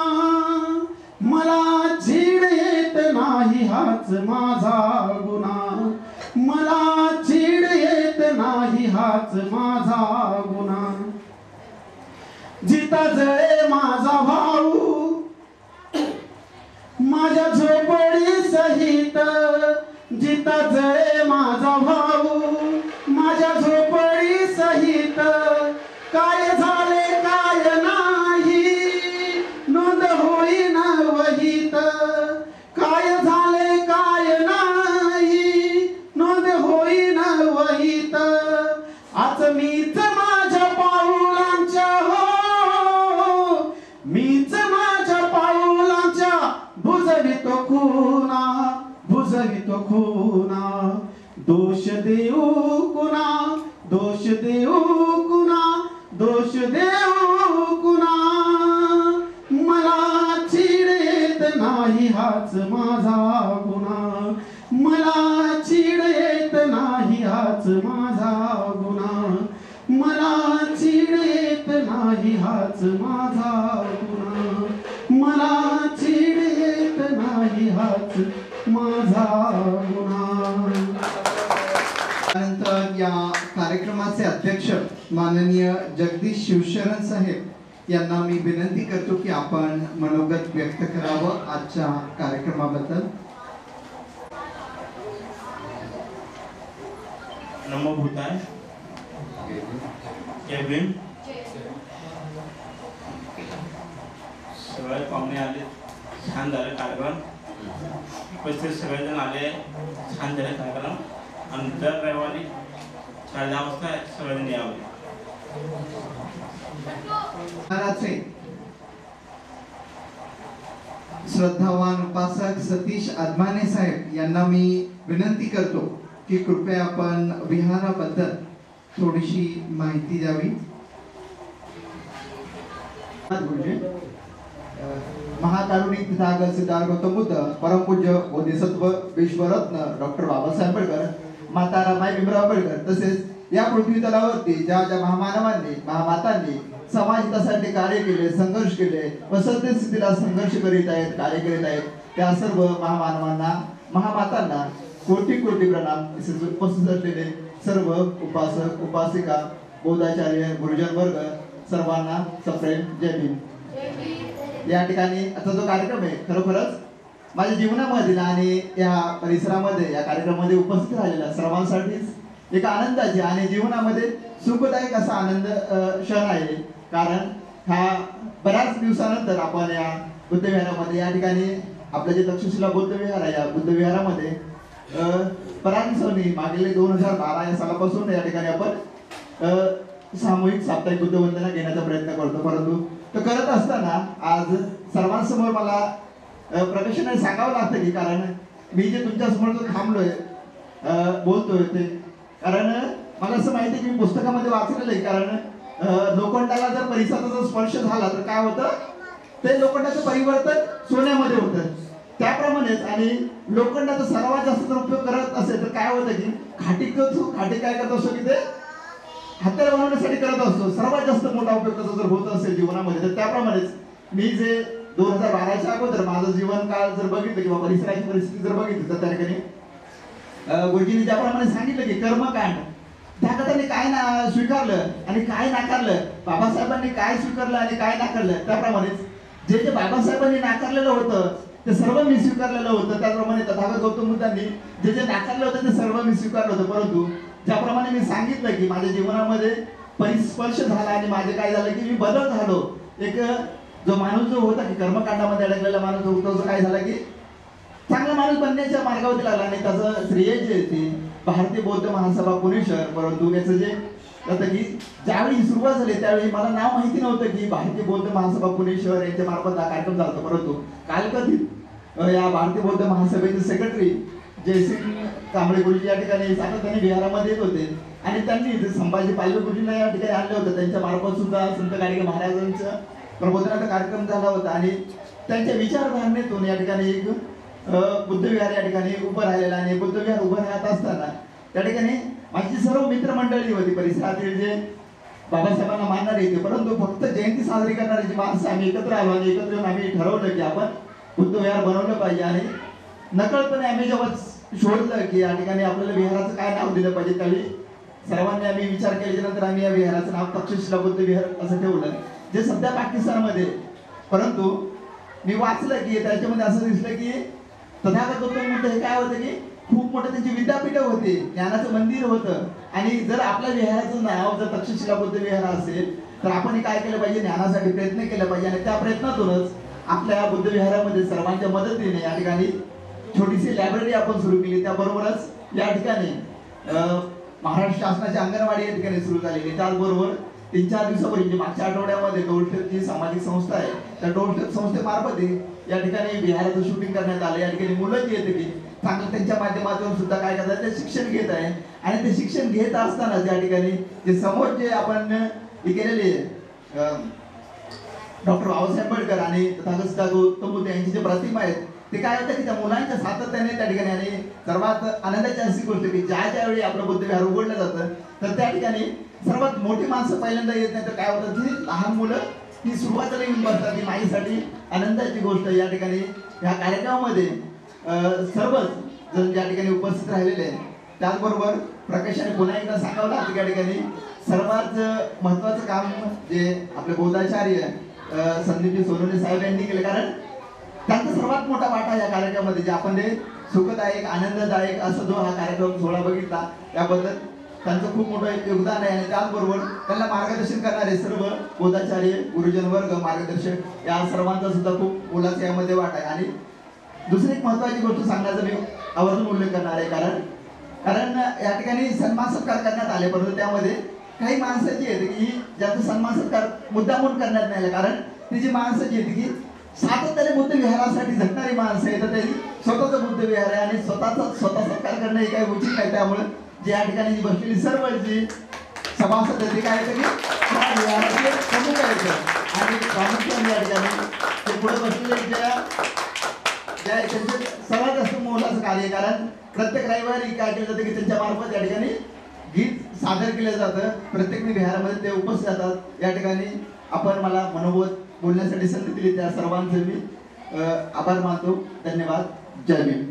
मला चीड येत नाही हाच माझा गुन्हा मला चीड येत नाही हाच माझा गुन्हा जिता जळे माझा भाऊ माझ्या झोपडी सहित जिता जळे माझा भाऊ माझ्या झोपडी सहित काय झाले काय नाही नोंद होईन वहीत काय झाले काय नाही नोंद होईन वहीत आज मीच माझ्या पाऊलांच्या हो मीच माझ्या पाऊलांच्या भुजवितो खुना दोष देऊ कुणा दोष देऊ कुणा दोष देऊ कुणा मला चीड येत नाही हाच माझा गुन्हा मला चीड येत नाही हाच माझा गुन्हा मला चीड येत नाही हाच माझा गुन्हा मला चीड येत नाही हाच माझा गुन्हा त्यानंतर या कार्यक्रमाचे अध्यक्ष माननीय जगदीश शिवशरण साहेब यांना मी विनंती करतो की आपण मनोगत व्यक्त करावं आजच्या कार्यक्रमाबद्दल. नमो भूताय जय भीम. सगळे पाहुणे आले, छान झालं कार्यक्रम. उपस्थित सगळेजण आले, छान झाले कार्यक्रम. आणि दर रविवारी 10:30 वाजता सगळेजण यावे. श्रद्धावान उपासक सतीश अदमाने साहेब यांना मी विनंती करतो की कृपया आपण विहाराबद्दल थोडीशी माहिती द्यावी. महाकारुणिक पितामह सिद्धार्थ गौतम बुद्ध, परमपूज्य बोधिसत्व विश्वरत्न डॉक्टर बाबासाहेब आंबेडकर, माता रमाई भीमराव आंबेडकर तसेच या पृथ्वी तलावरती ज्या ज्या महामानवांनी महामातांनी समाज हितासाठी कार्य केले, संघर्ष केले व सत्यस्थितीला संघर्ष करीत आहेत, कार्य करीत आहेत, त्या सर्व महामानवांना महामातांना कोटी कोटी प्रणाम. उपस्थित असलेले सर्व उपासक उपासिका बौद्धाचार्य गुरुजन वर्ग सर्वांना सप्रेम जय भीम. या ठिकाणी आता जो कार्यक्रम आहे खरोखरच माझ्या जीवनामधील आणि या परिसरामध्ये या कार्यक्रमामध्ये उपस्थित राहिलेल्या सर्वांसाठीच एक आनंदाची आणि जीवनामध्ये सुखदायक असा आनंद क्षण आहे. कारण हा बऱ्याच दिवसानंतर आपण या बुद्धविहारामध्ये या ठिकाणी आपलं जे तक्षशिला बुद्धविहार आहे या बुद्धविहारामध्ये बऱ्याच दिवसांनी मागील 2012 या सालापासून या ठिकाणी आपण सामूहिक साप्ताहिक बुद्धवंदना घेण्याचा प्रयत्न करतो. परंतु तो करत असताना आज सर्वांसमोर मला प्रकर्षाने सांगावं लागतं की कारण मी जे तुमच्या समोर जो थांबलोय बोलतोय ते कारण मला असं माहिती की मी पुस्तकामध्ये वाचलेलं आहे. कारण लोखंडाला जर परिसराचा जर स्पर्श झाला तर काय होतं, ते लोखंडाचं परिवर्तन सोन्यामध्ये होतं. त्याप्रमाणेच आणि लोखंडाचा सर्वात जास्त जर उपयोग करत असेल तर काय होतं की खाटी काय करत असतो की ते हत्यार बनवण्यासाठी करत असतो. सर्वात जास्त मोठा उपयोग त्याचा जर होत असेल जीवनामध्ये तर त्याप्रमाणेच मी जे 2012च्या अगोदर माझं जीवन काळ जर बघितलं किंवा परिसराची परिस्थिती जर बघितली तर त्या ठिकाणी गुरुजींनी ज्याप्रमाणे सांगितलं की कर्मकांड त्यात त्यांनी काय ना स्वीकारलं आणि काय नाकारलं, बाबासाहेबांनी काय स्वीकारलं आणि काय नाकारलं, त्याप्रमाणेच जे जे बाबासाहेबांनी नाकारलेलं होतं ते सर्व मी स्वीकारलेलं होतं. त्याप्रमाणे तथागत गौतम बुद्धांनी जे जे नाकारलं होतं ते सर्व मी स्वीकारलं होतं. परंतु ज्याप्रमाणे मी सांगितलं की माझ्या जीवनामध्ये परिस्पर्श झाला आणि माझे काय झालं की मी बदल झालो. एक जो माणूस जो होता की कर्मकांडामध्ये अडकलेला माणूस होता तो काय झाला की चांगला माणूस बनण्याच्या मार्गावरती लागला आणि त्याचं श्रेय जे ते भारतीय बौद्ध महासभा पुणे शहर. परंतु याचं जे होतं की ज्यावेळी ही सुरुवात झाली त्यावेळी मला नाव माहिती नव्हतं की भारतीय बौद्ध महासभा पुणे शहर यांच्या मार्फत हा कार्यक्रम झाला. परंतु कालकथित या भारतीय बौद्ध महासभेचे सेक्रेटरी जयसिंग कांबळे गुरुजी या ठिकाणी सातत्याने बिहारामध्ये येत होते आणि त्यांनी संभाजी पालवे गुरुजींना या ठिकाणी आणलं होतं. त्यांच्या मार्फत सुद्धा संत गाडगे महाराजांचं प्रबोधनाचा कार्यक्रम झाला होता आणि त्यांच्या विचारधारणेतून या ठिकाणी एक बुद्धविहार या ठिकाणी उभं राहिलेलं आणि बुद्धविहार उभं राहत असताना त्या ठिकाणी माझी सर्व मित्रमंडळी होती परिसरातील जे बाबासाहेबांना मानणारे होते. परंतु फक्त जयंती साजरी करणारी जी माणसं आम्ही एकत्र आलो आणि एकत्र येऊन आम्ही ठरवलं की आपण बुद्धविहार बनवलं पाहिजे. आणि नकळतपणे आम्ही जेव्हा शोधलं की या ठिकाणी आपल्याला विहाराचं काय नाव दिलं पाहिजे त्यावेळी सर्वांनी आम्ही विचार केल्याच्या नंतर आम्ही या विहाराचं नाव तक्षशिला बुद्ध विहार असं ठेवलं जे सध्या पाकिस्तानमध्ये. परंतु मी वाचलं की त्याच्यामध्ये असं दिसलं की तथागत गौतम बुद्ध हे काय होतं की खूप मोठं त्यांची विद्यापीठ होते, ज्ञानाचं मंदिर होतं. आणि जर आपल्या विहाराचं नाव जर तक्षशिला बुद्ध विहार असेल तर आपण काय केलं पाहिजे, ज्ञानासाठी प्रयत्न केला पाहिजे. आणि त्या प्रयत्नातूनच आपल्या बुद्ध विहारामध्ये सर्वांच्या मदतीने या ठिकाणी छोटीशी लायब्ररी आपण सुरू केली. त्याबरोबरच या ठिकाणी महाराष्ट्र शासनाची अंगणवाडी या ठिकाणी सुरू झालेली. त्याचबरोबर 3-4 दिवसापूर्वी मागच्या आठवड्यामध्ये डोलस्टेप जी सामाजिक संस्था आहे त्या डोलस्टेप संस्थेमार्फत या ठिकाणी बिहाराचं शूटिंग करण्यात आलं. या ठिकाणी मुलं जी येते की चांगलं त्यांच्या माध्यमातून सुद्धा काय करतात ते शिक्षण घेत आहे. आणि ते शिक्षण घेत असताना त्या ठिकाणी जे समोर जे आपण हे केलेले डॉक्टर बाबासाहेब आंबेडकर आणि तथागत गौतम बुद्ध यांची जे प्रतिमा आहेत ते काय होतं की त्या मुलांच्या सातत्याने त्या ठिकाणी. आणि सर्वात आनंदाची अशी गोष्ट की ज्यावेळी आपलं बुद्ध विहार उघडलं जातं तर त्या ठिकाणी सर्वात मोठी माणसं पहिल्यांदा येत नाही तर काय होतं की लहान मुलं ही सुरुवातीला येऊन बसतात. ही माझ्यासाठी आनंदाची गोष्ट. या ठिकाणी ह्या कार्यक्रमामध्ये सर्वच जण या ठिकाणी उपस्थित राहिलेले आहेत. त्याचबरोबर प्रकाशाने पुन्हा एकदा सांगावं लागतं की या ठिकाणी सर्वात महत्त्वाचं काम जे आपले बौद्धाचार्य संदीपजी सोनवणे साहेब यांनी केले. कारण त्यांचा सर्वात मोठा वाटा या कार्यक्रमामध्ये जे आपण ते सुखदायक आनंददायक असा जो हा कार्यक्रम सोहळा बघितला त्याबद्दल त्यांचं खूप मोठं योगदान आहे. आणि त्याचबरोबर त्यांना मार्गदर्शन करणारे सर्व बौद्धाचार्य गुरुजन वर्ग मार्गदर्शक या सर्वांचा सुद्धा खूप मोलाचा यामध्ये वाटा आहे. आणि दुसरी एक महत्त्वाची गोष्ट सांगण्याचा मी आवर्जून उल्लेख करणार आहे. कारण या ठिकाणी सन्मान सत्कार करण्यात आले. परंतु त्यामध्ये काही माणसं जी आहेत की ज्याचा सन्मान सत्कार मुद्दामून करण्यात नाही. कारण ती जी माणसं जी आहेत की सातत्याने बुद्ध विहारासाठी झटणारी माणसं आहेत तर त्यांनी स्वतःचं बुद्ध विहार आहे आणि स्वतः सत्कार करणं हे काही उचित नाही. त्यामुळे जे या ठिकाणी बसलेली सर्व जी सभासद आहेत ते काय की विहाराचे प्रमुख आहेत आणि प्रामुख्याने या ठिकाणी ते पुढे बसलेले त्यांचे सर्वात जास्त मोलाचं कार्य. कारण प्रत्येक रविवारी काय केलं जातं की त्यांच्या मार्फत या ठिकाणी गीत सादर केलं जातं. प्रत्येक विहारामध्ये ते उपस्थित राहतात. या ठिकाणी आपण मला मनोबोध बोलण्यासाठी संधी दिली त्या सर्वांचे मी आभार मानतो. धन्यवाद. जय भीम.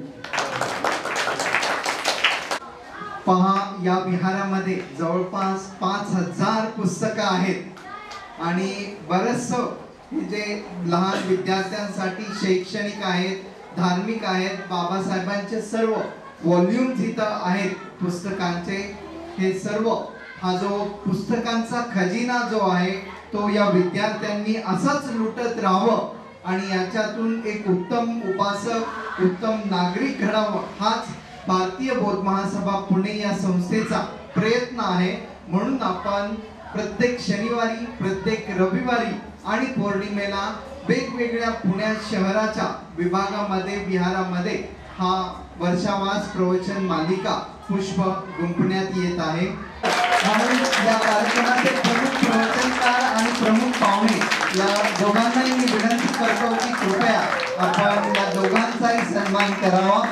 पहा, या विहारामध्ये जवळपास 5000 पुस्तकं आहेत आणि बरंचसं जे लहान विद्यार्थ्यांसाठी शैक्षणिक आहेत, धार्मिक आहेत. बाबासाहेबांचे सर्व व्हॉल्यूम्स इथं आहेत पुस्तकांचे. हे सर्व हा जो पुस्तकांचा खजिना जो आहे तो या विद्यार्थ्यांनी असंच लुटत राहावं आणि याच्यातून एक उत्तम उपासक, उत्तम नागरिक घडावं, हाच भारतीय बौद्ध महासभा पुणे या संस्थेचा प्रयत्न आहे. म्हणून आपण प्रत्येक शनिवारी, प्रत्येक रविवारी आणि पौर्णिमेला वेगवेगळ्या पुण्यात शहराच्या विभागामध्ये, विहारामध्ये हा वर्षावास प्रवचन मालिका पुष्प गुंफण्यात येत आहे. म्हणून या कार्यक्रमाचे प्रमुख प्रवचनकार आणि प्रमुख पाहुणे या दोघांनाही मी विनंती करतो की कृपया आपण या दोघांचाही सन्मान करावा.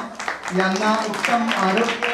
यांना उत्तम आरोग्य